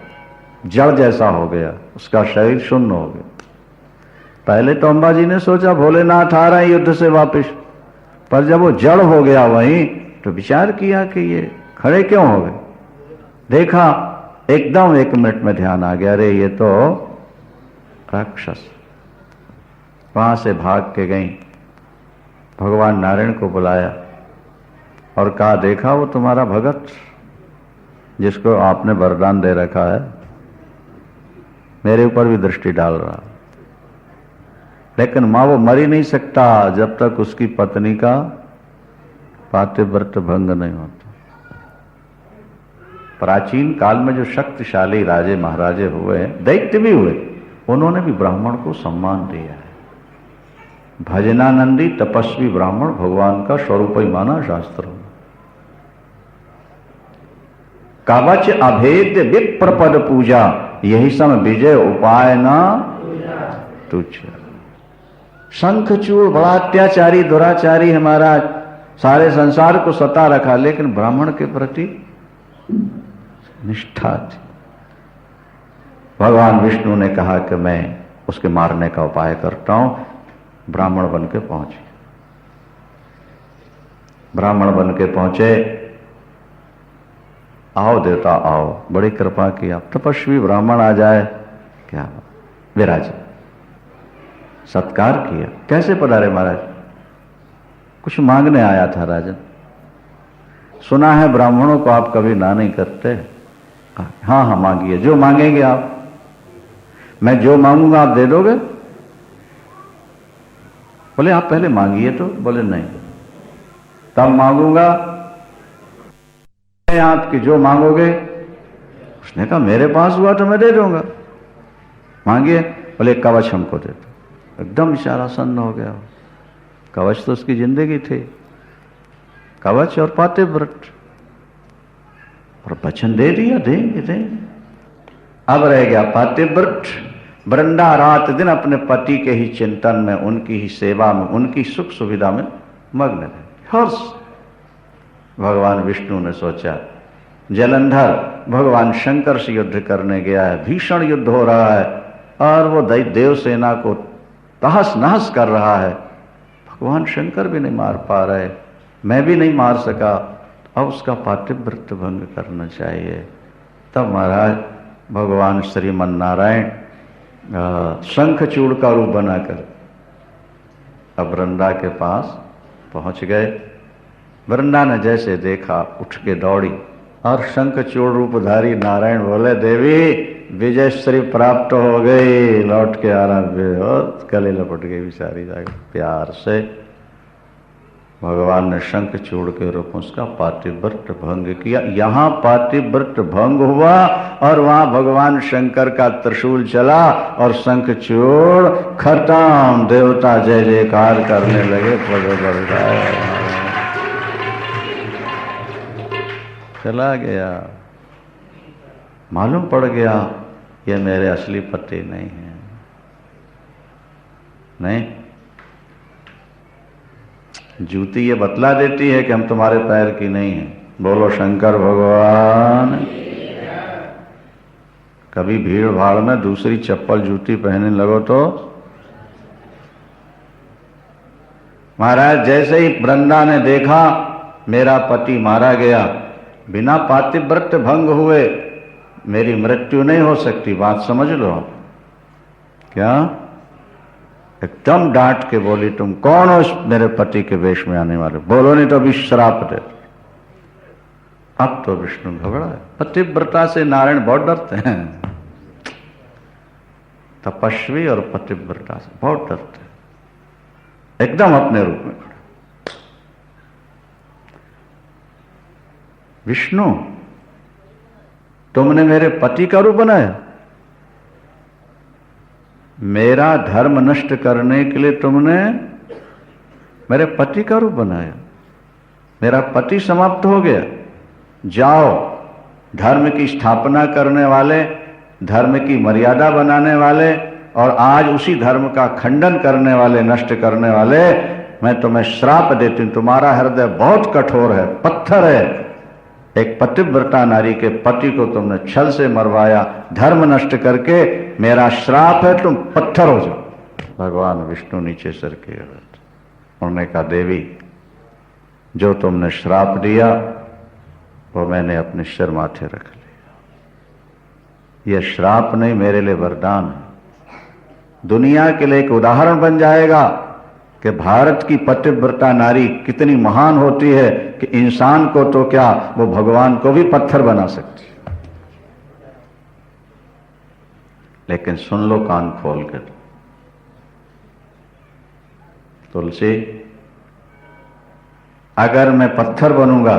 जड़ जैसा हो गया, उसका शरीर शून्य हो गया। पहले तो अम्बा जी ने सोचा भोलेनाथ आ रहे हैं युद्ध से वापस, पर जब वो जड़ हो गया वहीं, तो विचार किया कि ये खड़े क्यों हो गए। देखा एकदम 1 मिनट में ध्यान आ गया, अरे ये तो राक्षस। वहां से भाग के गई, भगवान नारायण को बुलाया और कहा, देखा वो तुम्हारा भगत जिसको आपने वरदान दे रखा है, मेरे ऊपर भी दृष्टि डाल रहा, लेकिन मां वो मर ही नहीं सकता जब तक उसकी पत्नी का पातिव्रत भंग नहीं होता। प्राचीन काल में जो शक्तिशाली राजे महाराजे हुए, दैत्य भी हुए, उन्होंने भी ब्राह्मण को सम्मान दिया है। भजनानंदी तपस्वी ब्राह्मण भगवान का स्वरूप ही माना शास्त्रों में। कवच अभेद्य विप्रपद पूजा, यही सम विजय उपाय ना तुझ। शंखचूड़ बड़ा अत्याचारी दुराचारी है महाराज, सारे संसार को सता रखा, लेकिन ब्राह्मण के प्रति निष्ठा थी। भगवान विष्णु ने कहा कि मैं उसके मारने का उपाय करता हूं। ब्राह्मण बन के पहुंचे, ब्राह्मण बन के पहुंचे, आओ देवता आओ, बड़ी कृपा की, आप तपस्वी ब्राह्मण आ जाए, क्या विराज, सत्कार किया। कैसे पधारे महाराज? कुछ मांगने आया था राजन, सुना है ब्राह्मणों को आप कभी ना नहीं करते। हाँ हाँ मांगिए, जो मांगेंगे आप। मैं जो मांगूंगा आप दे दोगे? बोले आप पहले मांगिए तो। बोले नहीं, तब मांगूंगा आपकी, जो मांगोगे। उसने कहा मेरे पास हुआ तो मैं दे दूंगा, मांगिए। बोले कवच हमको दे दो। एकदम इशारा सन्न हो गया। कवच तो उसकी जिंदगी थी, कवच और पातिव्रत, और वचन दे दिया, देंगे देंगे। अब रह गया पातिव्रत। वृंदा रात दिन अपने पति के ही चिंतन में, उनकी ही सेवा में, उनकी सुख सुविधा में मग्न रहे। हर्ष। भगवान विष्णु ने सोचा जलंधर भगवान शंकर से युद्ध करने गया है, भीषण युद्ध हो रहा है और वो देव सेना को तहस नहस कर रहा है, भगवान शंकर भी नहीं मार पा रहे, मैं भी नहीं मार सका, अब उसका पातिव्रत भंग करना चाहिए। तब महाराज भगवान श्रीमन नारायण शंखचूड़ का रूप बनाकर अब वृंदा के पास पहुंच गए। वृंदा ने जैसे देखा उठ के दौड़ी और शंखचूड़ रूपधारी नारायण बोले, देवी विजय श्री प्राप्त हो गई, लौट के आ रहा। और गले लपट गई बेचारी जाकर प्यार से। भगवान ने शंखचूड़ के रूप में उसका पातिव्रत भंग किया। यहां पातिव्रत भंग हुआ और वहां भगवान शंकर का त्रिशूल चला और शंखचूड़ खत्म। देवता जय जयकार करने लगे, चला गया। मालूम पड़ गया ये मेरे असली पति नहीं है। नहीं, जूती ये बतला देती है कि हम तुम्हारे पैर की नहीं है। बोलो शंकर भगवान। कभी भीड़ भाड़ में दूसरी चप्पल जूती पहनने लगो तो महाराज जैसे ही वृंदा ने देखा मेरा पति मारा गया, बिना पातिव्रत भंग हुए मेरी मृत्यु नहीं हो सकती, बात समझ लो आप। क्या? एकदम डांट के बोली, तुम कौन हो मेरे पति के वेश में आने वाले? बोलो नहीं तो अभी श्राप दे। अब तो विष्णु घबरा है। पतिव्रता से नारायण बहुत डरते हैं, तपस्वी और पतिव्रता से बहुत डरते हैं। एकदम अपने रूप में खड़ा। विष्णु तुमने मेरे पति का रूप बनाया, मेरा धर्म नष्ट करने के लिए तुमने मेरे पति का रूप बनाया, मेरा पति समाप्त हो गया। जाओ, धर्म की स्थापना करने वाले, धर्म की मर्यादा बनाने वाले और आज उसी धर्म का खंडन करने वाले, नष्ट करने वाले, मैं तुम्हें श्राप देती हूं। तुम्हारा हृदय बहुत कठोर है, पत्थर है। एक पतिव्रता नारी के पति को तुमने छल से मरवाया, धर्म नष्ट करके। मेरा श्राप है, तुम पत्थर हो जाओ। भगवान विष्णु नीचे सर किए, उन्होंने कहा देवी, जो तुमने श्राप दिया वो मैंने अपने सिर माथे रख लिया। यह श्राप नहीं, मेरे लिए वरदान है। दुनिया के लिए एक उदाहरण बन जाएगा कि भारत की पतिव्रता नारी कितनी महान होती है कि इंसान को तो क्या, वो भगवान को भी पत्थर बना सकती है। लेकिन सुन लो कान खोल कर, तुलसी, अगर मैं पत्थर बनूंगा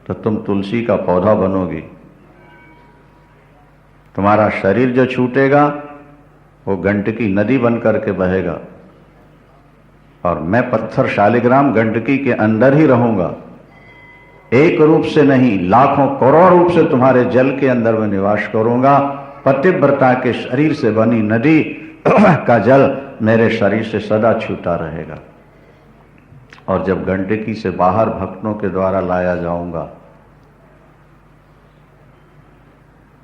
तो तुम तुलसी का पौधा बनोगी। तुम्हारा शरीर जो छूटेगा वो गंडकी नदी बनकर के बहेगा और मैं पत्थर शालिग्राम गंडकी के अंदर ही रहूंगा। एक रूप से नहीं, लाखों करोड़ रूप से तुम्हारे जल के अंदर मैं निवास करूंगा। पतिव्रता के शरीर से बनी नदी का जल मेरे शरीर से सदा छूटा रहेगा। और जब गंडकी से बाहर भक्तों के द्वारा लाया जाऊंगा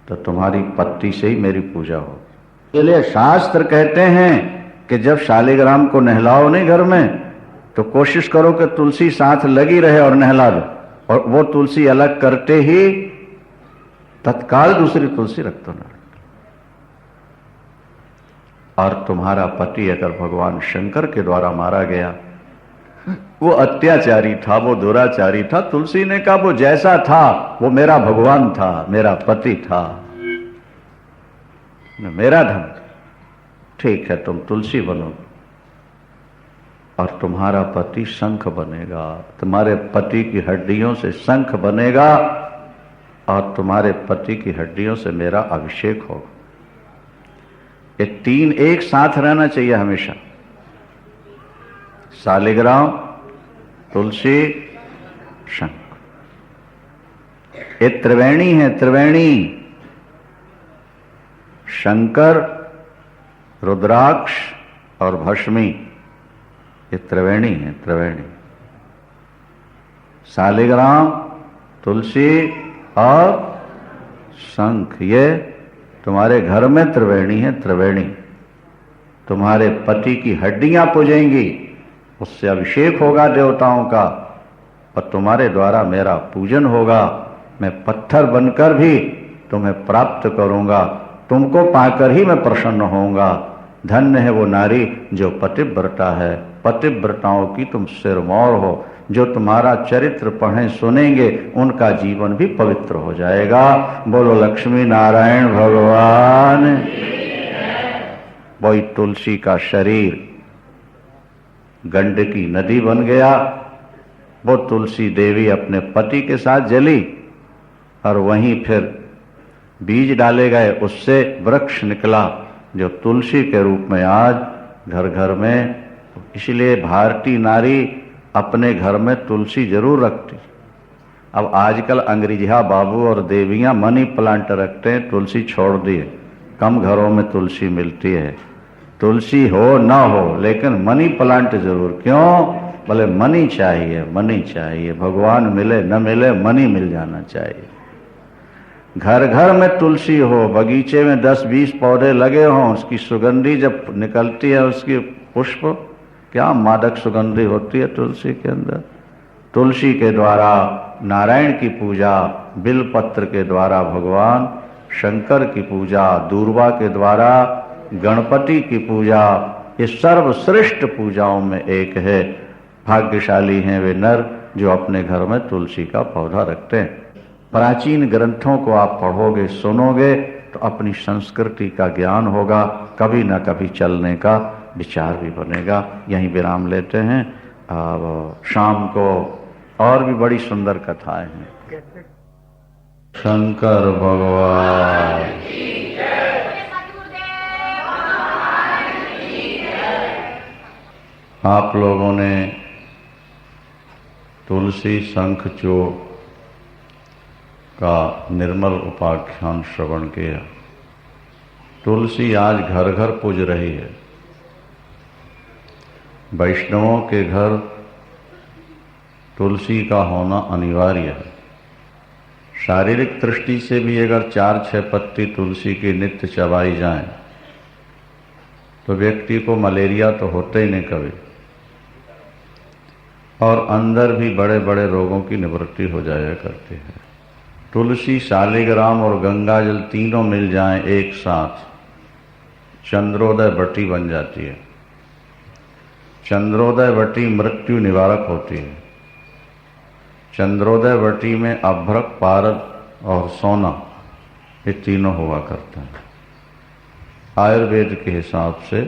तो तुम्हारी पत्ती से ही मेरी पूजा हो। इसलिए शास्त्र कहते हैं कि जब शालिग्राम को नहलाओ नहीं घर में, तो कोशिश करो कि तुलसी साथ लगी रहे और नहला दो, और वो तुलसी अलग करते ही तत्काल दूसरी तुलसी रख दो ना। और तुम्हारा पति अगर भगवान शंकर के द्वारा मारा गया, वो अत्याचारी था, वो दुराचारी था, तुलसी ने कहा वो जैसा था वो मेरा भगवान था, मेरा पति था, मेरा धन। ठीक है, तुम तुलसी बनो और तुम्हारा पति शंख बनेगा। तुम्हारे पति की हड्डियों से शंख बनेगा और तुम्हारे पति की हड्डियों से मेरा अभिषेक होगा। ये तीन एक साथ रहना चाहिए हमेशा, शालिग्राम, तुलसी, शंख। ये त्रिवेणी है, त्रिवेणी। शंकर, रुद्राक्ष और भस्मी, ये त्रिवेणी है, त्रिवेणी। शालिग्राम, तुलसी और शंख, ये तुम्हारे घर में त्रिवेणी है, त्रिवेणी। तुम्हारे पति की हड्डियां पूजेंगी, उससे अभिषेक होगा देवताओं का और तुम्हारे द्वारा मेरा पूजन होगा। मैं पत्थर बनकर भी तुम्हें प्राप्त करूंगा, तुमको पाकर ही मैं प्रसन्न होऊंगा। धन्य है वो नारी जो पतिव्रता है, पतिव्रताओं की तुम सिरमौर हो। जो तुम्हारा चरित्र पढ़ें सुनेंगे उनका जीवन भी पवित्र हो जाएगा। बोलो लक्ष्मी नारायण भगवान। वही तुलसी का शरीर गंडकी नदी बन गया। वो तुलसी देवी अपने पति के साथ जली और वहीं फिर बीज डाले गए, उससे वृक्ष निकला जो तुलसी के रूप में आज घर घर में। इसलिए भारतीय नारी अपने घर में तुलसी जरूर रखती। अब आजकल अंग्रेजिया बाबू और देवियां मनी प्लांट रखते हैं, तुलसी छोड़ दिए। कम घरों में तुलसी मिलती है। तुलसी हो ना हो लेकिन मनी प्लांट जरूर। क्यों? बोले मनी चाहिए, मनी चाहिए। भगवान मिले न मिले, मनी मिल जाना चाहिए। घर घर में तुलसी हो, बगीचे में 10-20 पौधे लगे हों, उसकी सुगंधी जब निकलती है, उसकी पुष्प क्या मादक सुगंधी होती है तुलसी के अंदर। तुलसी के द्वारा नारायण की पूजा, बिलपत्र के द्वारा भगवान शंकर की पूजा, दूर्वा के द्वारा गणपति की पूजा, ये सर्वश्रेष्ठ पूजाओं में एक है। भाग्यशाली हैं वे नर जो अपने घर में तुलसी का पौधा रखते हैं। प्राचीन ग्रंथों को आप पढ़ोगे, सुनोगे तो अपनी संस्कृति का ज्ञान होगा, कभी न कभी चलने का विचार भी बनेगा। यहीं विराम लेते हैं। अब शाम को और भी बड़ी सुंदर कथाएं हैं। शंकर भगवान। आप लोगों ने तुलसी शंखचूड़ का निर्मल उपाख्यान श्रवण किया। तुलसी आज घर घर पूज रही है। वैष्णवों के घर तुलसी का होना अनिवार्य है। शारीरिक दृष्टि से भी अगर 4-6 पत्ती तुलसी की नित्य चबाई जाए तो व्यक्ति को मलेरिया तो होता ही नहीं कभी, और अंदर भी बड़े बड़े रोगों की निवृत्ति हो जाया करती है। तुलसी, शालिग्राम और गंगा जल तीनों मिल जाएं एक साथ, चंद्रोदय वटी बन जाती है। चंद्रोदय वटी मृत्यु निवारक होती है। चंद्रोदय वटी में अभ्रक, पारद और सोना, ये तीनों हुआ करता है। आयुर्वेद के हिसाब से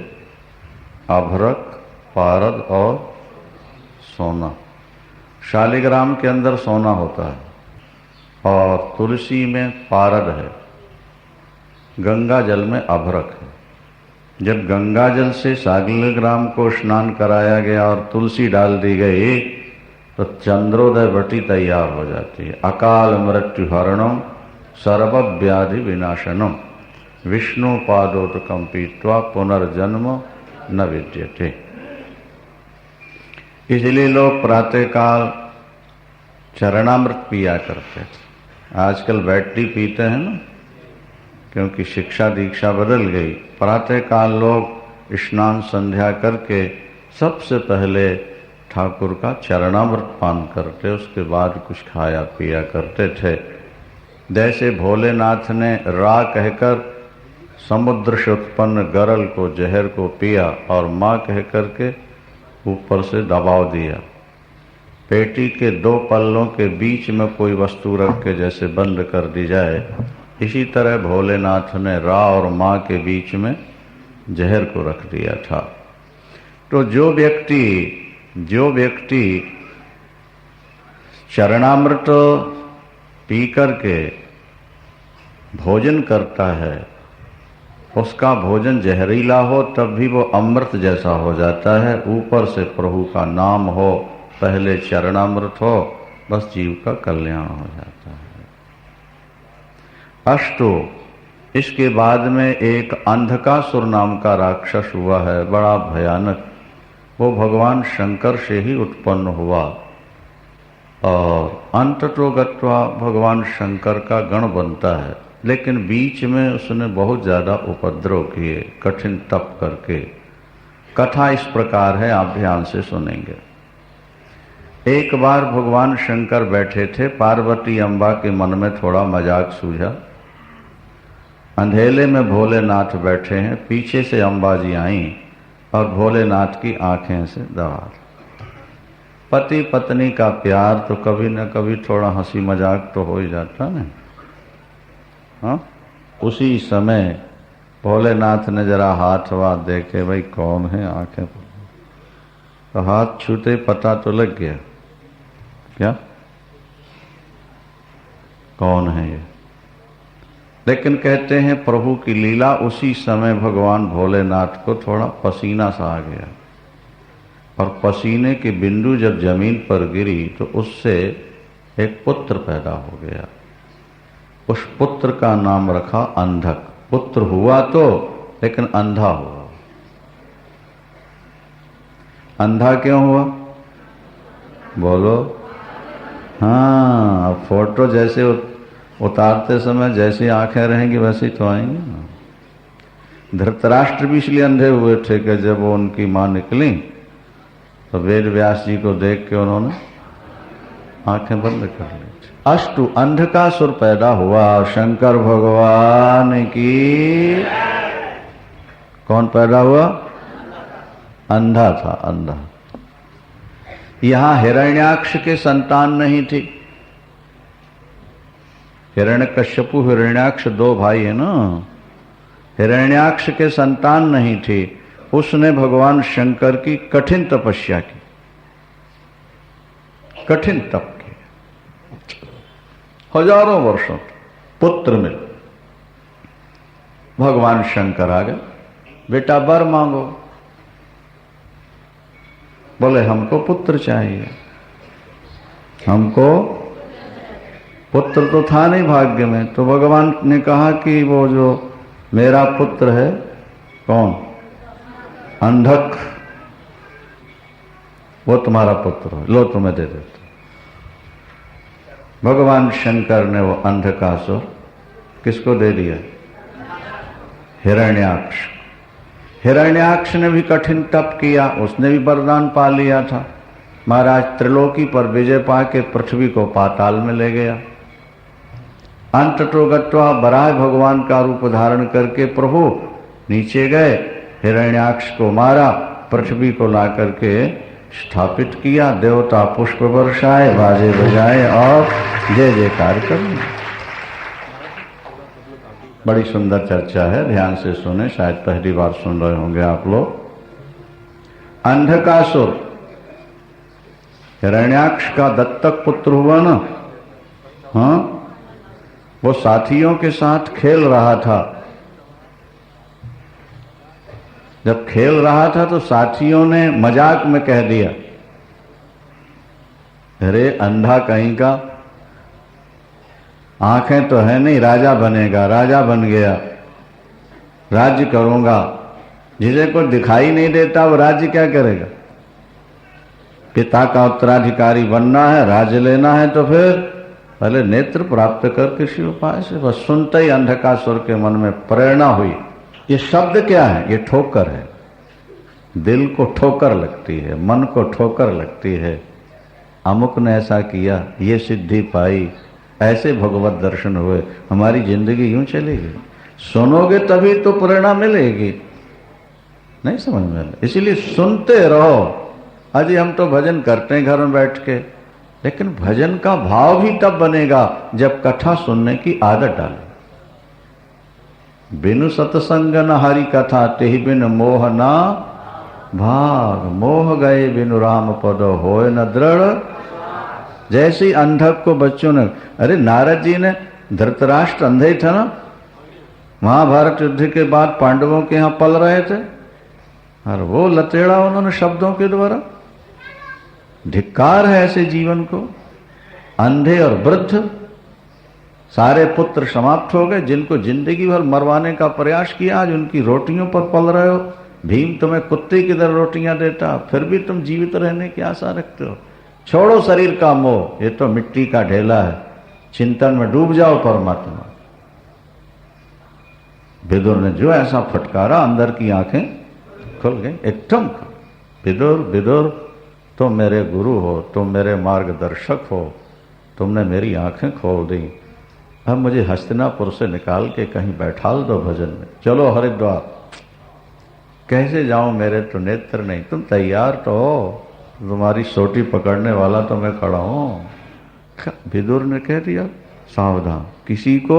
अभ्रक, पारद और सोना। शालिग्राम के अंदर सोना होता है और तुलसी में पारद है, गंगा जल में अभ्रक है। जब गंगा जल से शालिग्राम को स्नान कराया गया और तुलसी डाल दी गई तो चंद्रोदय वटी तैयार हो जाती है। अकाल मृत्यु हरणम सर्वव्याधि विनाशनम विष्णु पादोदकम पीत्वा पुनर्जन्म न विद्यते। इसलिए लोग प्रातःकाल चरणामृत पिया करते थे। आजकल बैटरी पीते हैं ना, क्योंकि शिक्षा दीक्षा बदल गई। प्रातःकाल लोग स्नान संध्या करके सबसे पहले ठाकुर का चरणामृत पान करते, उसके बाद कुछ खाया पिया करते थे। जैसे भोलेनाथ ने रा कहकर समुद्र से उत्पन्न गरल को, जहर को पिया और माँ कह करके ऊपर से दबाव दिया। पेटी के 2 पल्लों के बीच में कोई वस्तु रख के जैसे बंद कर दी जाए, इसी तरह भोलेनाथ ने रा और माँ के बीच में जहर को रख दिया था। तो जो व्यक्ति चरणामृत पी करके भोजन करता है, उसका भोजन जहरीला हो तब भी वो अमृत जैसा हो जाता है। ऊपर से प्रभु का नाम हो, पहले चरणामृत हो, बस जीव का कल्याण हो जाता है। अष्टो, इसके बाद में एक अंधकासुर नाम का राक्षस हुआ है, बड़ा भयानक। वो भगवान शंकर से ही उत्पन्न हुआ और अंततो गत्वा भगवान शंकर का गण बनता है। लेकिन बीच में उसने बहुत ज़्यादा उपद्रव किए, कठिन तप करके। कथा इस प्रकार है, आप ध्यान से सुनेंगे। एक बार भगवान शंकर बैठे थे, पार्वती अम्बा के मन में थोड़ा मजाक सूझा। अंधेले में भोलेनाथ बैठे हैं, पीछे से अम्बा जी आई और भोलेनाथ की आंखें से दबा। पति पत्नी का प्यार तो कभी न कभी थोड़ा हंसी मजाक तो हो ही जाता ना। हाँ, उसी समय भोलेनाथ ने जरा हाथ वाथ देखे, भाई कौन है, आंखें तो हाथ छूते पता तो लग गया क्या कौन है ये। लेकिन कहते हैं प्रभु की लीला, उसी समय भगवान भोलेनाथ को थोड़ा पसीना सा आ गया और पसीने की बिंदु जब जमीन पर गिरी तो उससे एक पुत्र पैदा हो गया। उस पुत्र का नाम रखा अंधक। पुत्र हुआ तो, लेकिन अंधा हुआ। अंधा क्यों हुआ बोलो? हाँ, फोटो जैसे उतारते समय जैसी आंखें रहेंगी वैसी तो आएंगी ना। धृतराष्ट्र भी इसलिए अंधे हुए थे कि जब वो उनकी मां निकली तो वेद व्यास जी को देख के उन्होंने आंखें बंद कर ली। अष्टु, अंधकासुर पैदा हुआ। शंकर भगवान की। कौन पैदा हुआ? अंधा था, अंधा। यहां हिरण्याक्ष के संतान नहीं थी। हिरण्यकश्यपु हिरण्याक्ष 2 भाई है ना। हिरण्याक्ष के संतान नहीं थी। उसने भगवान शंकर की कठिन तपस्या की, कठिन तप की। हजारों वर्षों पुत्र मिले। भगवान शंकर आ गए, बेटा वर मांगो। बोले हमको पुत्र चाहिए। हमको पुत्र तो था नहीं भाग्य में। तो भगवान ने कहा कि वो जो मेरा पुत्र है, कौन? अंधक, वो तुम्हारा पुत्र है, लो तुम्हें दे देता। भगवान शंकर ने वो अंधकासुर किसको दे दिया? हिरण्याक्ष। हिरण्याक्ष ने भी कठिन तप किया, उसने भी वरदान पा लिया था। महाराज त्रिलोकी पर विजय पाके पृथ्वी को पाताल में ले गया। अंत तो गत्वा बराह भगवान का रूप धारण करके प्रभु नीचे गए, हिरण्याक्ष को मारा, पृथ्वी को ला करके स्थापित किया। देवता पुष्प वर्षाए, बाजे बजाए और जय जयकार करें। बड़ी सुंदर चर्चा है, ध्यान से सुने, शायद पहली बार सुन रहे होंगे आप लोग। अंधकासुर हिरण्याक्ष का दत्तक पुत्र हुआ ना। हाँ, वो साथियों के साथ खेल रहा था। जब खेल रहा था तो साथियों ने मजाक में कह दिया, अरे अंधा कहीं का, आंखें तो है नहीं, राजा बनेगा। राजा बन गया, राज्य करूंगा। जिसे कोई दिखाई नहीं देता वो राज्य क्या करेगा? पिता का उत्तराधिकारी बनना है, राज्य लेना है तो फिर पहले नेत्र प्राप्त कर किसी उपाय से। बस सुनते ही अंधकासुर के मन में प्रेरणा हुई। ये शब्द क्या है? ये ठोकर है। दिल को ठोकर लगती है, मन को ठोकर लगती है। अमुक ने ऐसा किया, ये सिद्धि पाई, ऐसे भगवत दर्शन हुए, हमारी जिंदगी यूं चलेगी। सुनोगे तभी तो प्रेरणा मिलेगी, नहीं समझ में? इसीलिए सुनते रहो। अजी हम तो भजन करते हैं घर में बैठ के, लेकिन भजन का भाव भी तब बनेगा जब कथा सुनने की आदत डाले। बिनु सत्संग न हरि कथा, तेहि बिन मोह ना भाग। मोह गए बिनु राम पद, होय न दृढ़। जैसे अंधक को बच्चों ने, अरे नारद जी ने, धृतराष्ट्र अंधे थे ना, महाभारत युद्ध के बाद पांडवों के यहां पल रहे थे, और वो लतेड़ा उन्होंने शब्दों के द्वारा। धिक्कार है ऐसे जीवन को। अंधे और वृद्ध सारे पुत्र समाप्त हो गए, जिनको जिंदगी भर मरवाने का प्रयास किया, आज उनकी रोटियों पर पल रहे हो। भीम तुम्हें कुत्ते की तरह रोटियां देता, फिर भी तुम जीवित रहने की आशा रखते हो। छोड़ो शरीर का मोह, ये तो मिट्टी का ढेला है। चिंतन में डूब जाओ परमात्मा। विदुर ने जो ऐसा फटकारा, अंदर की आंखें खुल गई एकदम। विदुर, विदुर तुम मेरे गुरु हो, तुम मेरे मार्गदर्शक हो, तुमने मेरी आंखें खोल दी। अब मुझे हस्तिनापुर से निकाल के कहीं बैठाल दो भजन में। चलो हरिद्वार। कैसे जाऊं, मेरे तो नेत्र नहीं। तुम तैयार तो हो, तुम्हारी सोटी पकड़ने वाला तो मैं खड़ा हूं। विदुर ने कह दिया, सावधान, किसी को।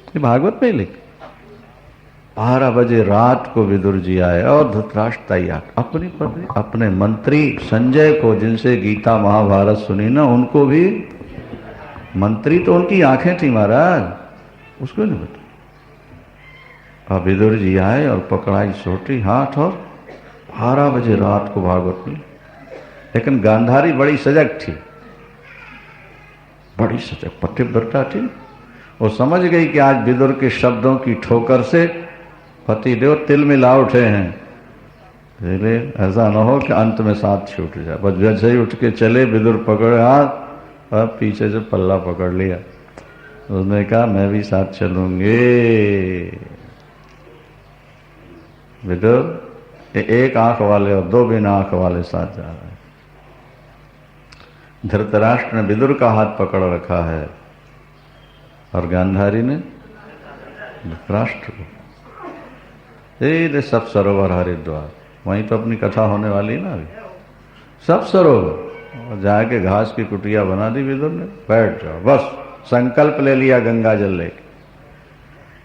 ये भागवत में लिख। 12 बजे रात को विदुर जी आए और धृतराष्ट्र तैयार। अपनी पत्नी, अपने मंत्री संजय को, जिनसे गीता महाभारत सुनी ना, उनको भी। मंत्री तो उनकी आंखें थी महाराज, उसको नहीं बता। अब विदुर जी आए और पकड़ाई सोटी हाथ, और 12 बजे रात को भागवत में। लेकिन गांधारी बड़ी सजग थी, बड़ी सजग पतिव्रता थी। वो समझ गई कि आज विदुर के शब्दों की ठोकर से पतिदेव तिल मिला उठे हैं, इसलिए ऐसा न हो कि अंत में साथ छूट जाए। बस जैसे ही उठ के चले, विदुर पकड़े हाथ और पीछे से पल्ला पकड़ लिया। उसने कहा मैं भी साथ चलूंगे। विदुर एक आंख वाले और 2 बिना आंख वाले साथ जा रहे हैं। धृतराष्ट्र ने विदुर का हाथ पकड़ रखा है और गांधारी ने धृतराष्ट्र को। ये सब सरोवर हरिद्वार, वहीं तो अपनी कथा होने वाली ना अभी। सब सरोवर, और जाके घास की कुटिया बना दी विदुर ने। बैठ जाओ, बस संकल्प ले लिया गंगा जल लेके।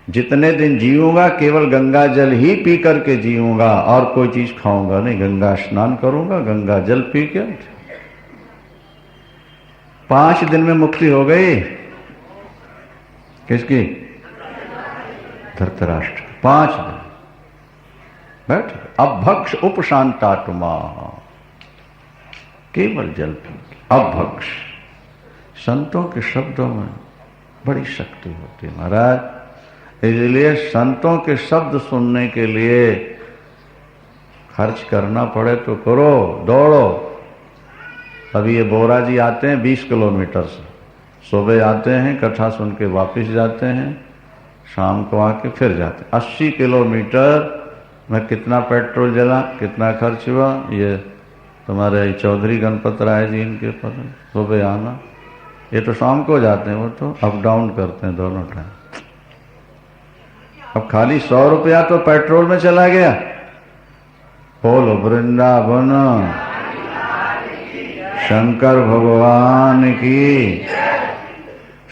जितने दिन जीऊंगा केवल गंगा जल ही पी करके जीऊंगा, और कोई चीज खाऊंगा नहीं। गंगा स्नान करूंगा, गंगा जल पी के। 5 दिन में मुक्ति हो गई। किसकी? धृतराष्ट्र। 5 दिन बैठ। अभक्ष उपशांतात्मा, केवल जल पी। अभक्ष। संतों के शब्दों में बड़ी शक्ति होती है महाराज, इसलिए संतों के शब्द सुनने के लिए खर्च करना पड़े तो करो, दौड़ो। अभी ये बोरा जी आते हैं 20 किलोमीटर से, सुबह आते हैं, कथा सुन के वापस जाते हैं, शाम को आके फिर जाते हैं। 80 किलोमीटर में कितना पेट्रोल जला, कितना खर्च हुआ, ये तुम्हारे चौधरी गणपत राय जी इनके पता। सुबह आना, ये तो शाम को जाते हैं, वो तो अप डाउन करते हैं दोनों टाइम। अब खाली 100 रुपया तो पेट्रोल में चला गया। बोलो वृंदावन शंकर भगवान की।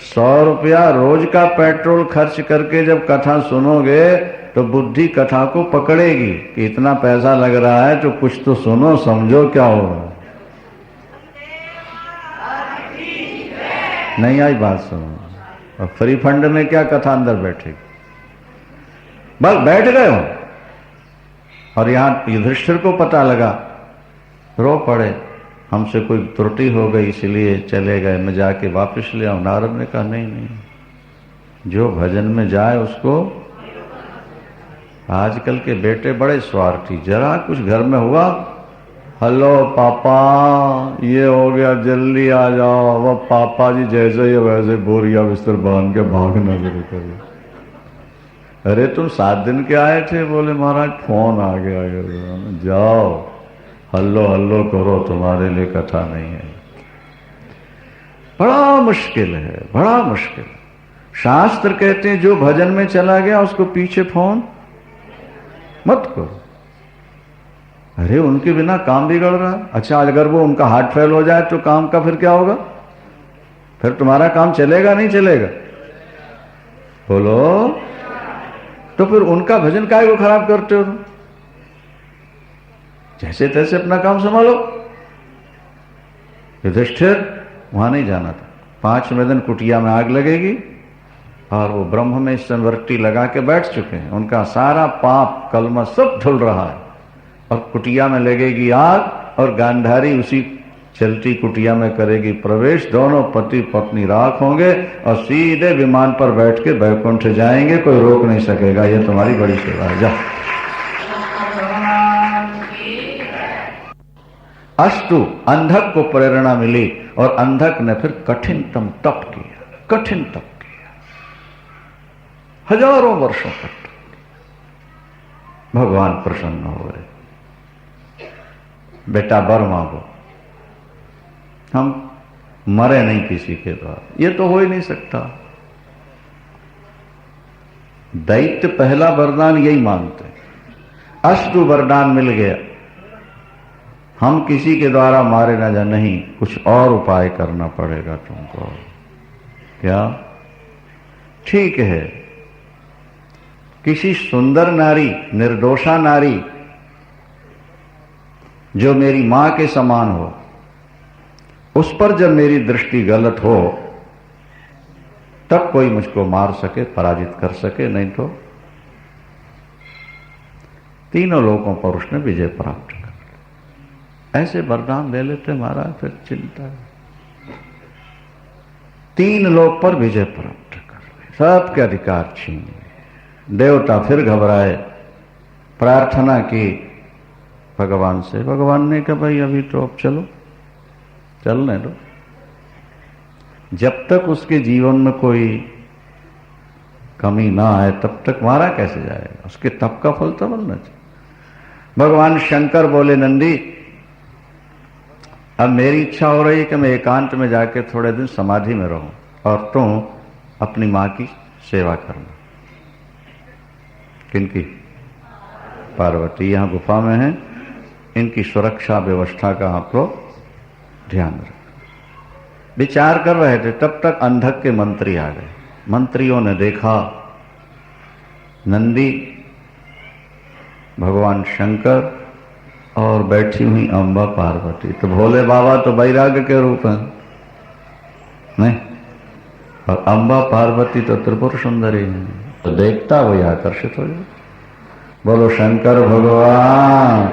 100 रुपया रोज का पेट्रोल खर्च करके जब कथा सुनोगे तो बुद्धि कथा को पकड़ेगी कि इतना पैसा लग रहा है तो कुछ तो सुनो, समझो क्या हो रहा है। नहीं आई बात सुनो। और फ्री फंड में क्या कथा अंदर बैठेगी, बस बैठ गए हो। और यहां युधिष्ठिर को पता लगा, रो पड़े, हमसे कोई त्रुटि हो गई इसलिए चले गए, मैं जाके वापस ले आऊं। नारद ने कहा नहीं नहीं, जो भजन में जाए उसको। आजकल के बेटे बड़े स्वार्थी, जरा कुछ घर में हुआ, हेलो पापा ये हो गया, जल्दी आ जाओ। वह पापा जी जैसे ही वैसे बोरिया बिस्तर बांध के भागना शुरू कर। अरे तुम 7 दिन के आए थे? बोले महाराज फोन आ गया, जाओ हल्लो हल्लो करो, तुम्हारे लिए कथा नहीं है। बड़ा मुश्किल है, बड़ा मुश्किल। शास्त्र कहते हैं जो भजन में चला गया उसको पीछे फोन मत करो। अरे उनके बिना काम बिगड़ रहा है। अच्छा अगर वो उनका हार्ट फेल हो जाए तो काम का फिर क्या होगा? फिर तुम्हारा काम चलेगा नहीं चलेगा? बोलो। तो फिर उनका भजन काहे को खराब करते हो? जैसे तैसे अपना काम संभालो। युधिष्ठिर वहां नहीं जाना था। 5वें दिन कुटिया में आग लगेगी और वो ब्रह्म में संवृत्ति लगा के बैठ चुके हैं। उनका सारा पाप कलमा सब धुल रहा है और कुटिया में लगेगी आग और गांधारी उसी चलती कुटिया में करेगी प्रवेश। दोनों पति पत्नी राख होंगे और सीधे विमान पर बैठ के बैकुंठ जाएंगे, कोई रोक नहीं सकेगा। ये तुम्हारी बड़ी सेवा है। जा। अस्तु, अंधक को प्रेरणा मिली और अंधक ने फिर कठिनतम तप किया, कठिन तप किया, हजारों वर्षों तक। भगवान प्रसन्न हो गए। बेटा वर मांगो, हम मरे नहीं किसी के द्वारा। ये तो हो ही नहीं सकता। दैत्य पहला वरदान यही मांगते, अस्तु वरदान मिल गया, हम किसी के द्वारा मारे ना जा। नहीं, कुछ और उपाय करना पड़ेगा तुमको। क्या? ठीक है, किसी सुंदर नारी, निर्दोषा नारी जो मेरी मां के समान हो, उस पर जब मेरी दृष्टि गलत हो तब कोई मुझको मार सके, पराजित कर सके, नहीं तो तीनों लोगों पर उसने विजय प्राप्त कर। ऐसे वरदान ले लेते महाराज, फिर चिंता है। 3 लोक पर विजय प्राप्त कर, सबके अधिकार छीन लिए। देवता फिर घबराए, प्रार्थना की भगवान से। भगवान ने कहा भाई अभी तो अब चलो, चलने दो। जब तक उसके जीवन में कोई कमी ना आए तब तक मारा कैसे जाएगा? उसके तप का फल तो बनना चाहिए। भगवान शंकर बोले नंदी, अब मेरी इच्छा हो रही है कि मैं एकांत में जाके थोड़े दिन समाधि में रहूं और तुम अपनी मां की सेवा करना। किनकी? पार्वती यहां गुफा में है, इनकी सुरक्षा व्यवस्था का आप लोग ध्यान रखें। विचार कर रहे थे तब तक अंधक के मंत्री आ गए। मंत्रियों ने देखा नंदी, भगवान शंकर और बैठी हुई अम्बा पार्वती। तो भोले बाबा तो वैराग्य के रूप हैं, नहीं, और अम्बा पार्वती तो त्रिपुर सुंदरी है, तो देखता वही आकर्षित हो जाए। बोलो शंकर भगवान।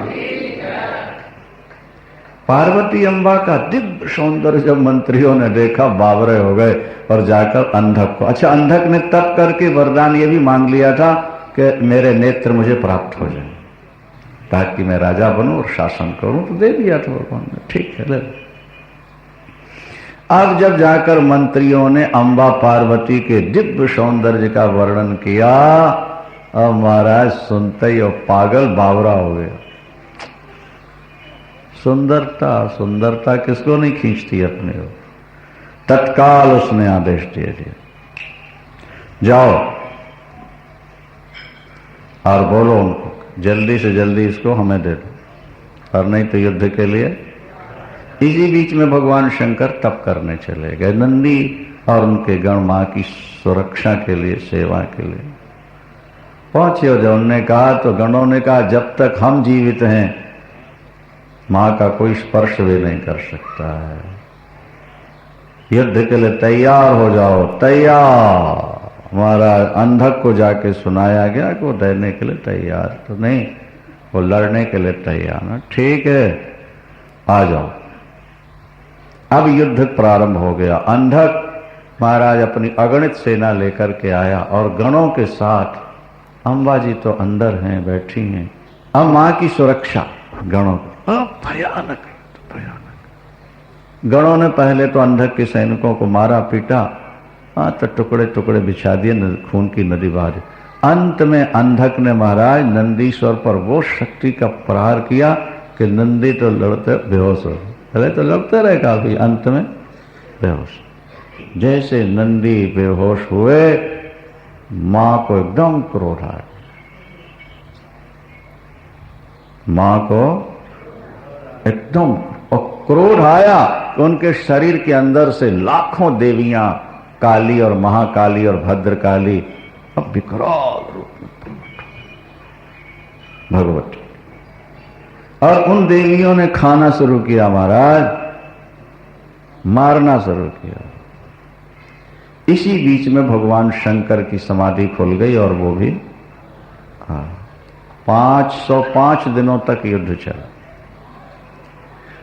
पार्वती अम्बा का दिव्य सौंदर्य जब मंत्रियों ने देखा बावरे हो गए और जाकर अंधक को, अच्छा अंधक ने तप करके वरदान ये भी मांग लिया था कि मेरे नेत्र मुझे प्राप्त हो जाए ताकि मैं राजा बनूं और शासन करूं, तो दे दिया था भगवान ने, ठीक है ले। अब जब जाकर मंत्रियों ने अम्बा पार्वती के दिव्य सौंदर्य का वर्णन किया, अब महाराज सुनते ही और पागल बावरा हो गया। सुंदरता सुंदरता किसको नहीं खींचती अपने को। तत्काल उसने आदेश दे दिया, जाओ और बोलो उनको जल्दी से जल्दी इसको हमें दे दो, और नहीं तो युद्ध के लिए। इसी बीच में भगवान शंकर तप करने चले गए। नंदी और उनके गण मां की सुरक्षा के लिए, सेवा के लिए पहुंचे। और जब उन्होंने कहा तो गणों ने कहा जब तक हम जीवित हैं मां का कोई स्पर्श भी नहीं कर सकता है, युद्ध के लिए तैयार हो जाओ। तैयार। महाराज अंधक को जाके सुनाया गया कि वो डरने के लिए तैयार तो नहीं, वो लड़ने के लिए तैयार ना, ठीक है आ जाओ। अब युद्ध प्रारंभ हो गया। अंधक महाराज अपनी अगणित सेना लेकर के आया और गणों के साथ। अम्बा जी तो अंदर हैं, बैठी हैं। अब मां की सुरक्षा गणों की भयानक भयानक। गणों ने पहले तो अंधक के सैनिकों को मारा पीटा, तो टुकड़े टुकड़े बिछा दिए, खून की नदी बहा दी। अंत में अंधक ने महाराज नंदीश्वर पर वो शक्ति का प्रहार किया कि नंदी तो लड़ते बेहोश हो। पहले तो लड़ते रहे काफी, अंत में बेहोश। जैसे नंदी बेहोश हुए मां को एकदम क्रोध आया। मां को एकदम क्रोध आया कि उनके शरीर के अंदर से लाखों देवियां, काली और महाकाली और भद्रकाली, अब विकराल रूप में प्रकट भगवती। और उन देवियों ने खाना शुरू किया महाराज, मारना शुरू किया। इसी बीच में भगवान शंकर की समाधि खुल गई और वो भी 505 दिनों तक युद्ध चला।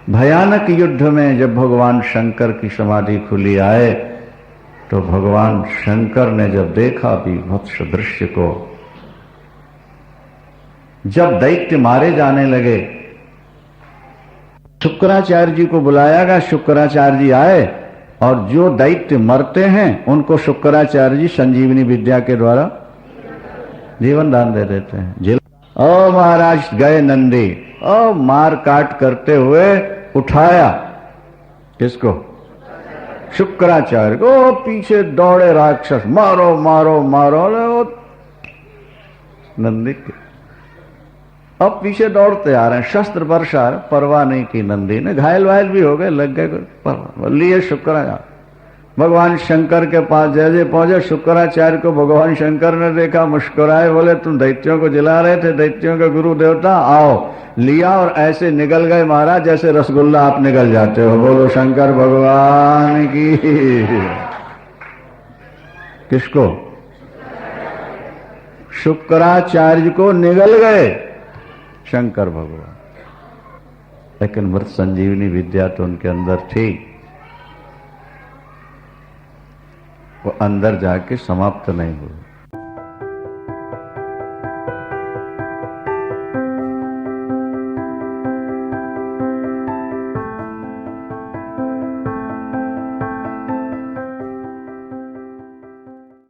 भयानक युद्ध में जब भगवान शंकर की समाधि खुली आए तो भगवान शंकर ने जब देखा बीभत्स दृश्य को, जब दैत्य मारे जाने लगे, शुक्राचार्य जी को बुलाया गया। शुक्राचार्य जी आए और जो दैत्य मरते हैं उनको शुक्राचार्य जी संजीवनी विद्या के द्वारा जीवन दान दे देते हैं। ओ महाराज गए नंदी, ओ मार काट करते हुए उठाया किसको? शुक्राचार्य को। पीछे दौड़े राक्षस, मारो मारो मारो। नंदी के अब पीछे दौड़ते आ रहे हैं, शस्त्र वर्षा, परवाह नहीं की नंदी ने। घायल वायल भी हो गए, लग गए, परवाह लिए। शुक्राचार्य भगवान शंकर के पास जैसे पहुंचे, शुक्राचार्य को भगवान शंकर ने देखा, मुस्कुराए, बोले तुम दैत्यों को जिला रहे थे, दैत्यों के गुरु देवता, आओ। लिया और ऐसे निकल गए महाराज जैसे रसगुल्ला आप निकल जाते हो। बोलो शंकर भगवान की। किसको? शुक्राचार्य को निगल गए शंकर भगवान, लेकिन मृत संजीवनी विद्या तो उनके अंदर थी, वो अंदर जाके समाप्त नहीं हुई।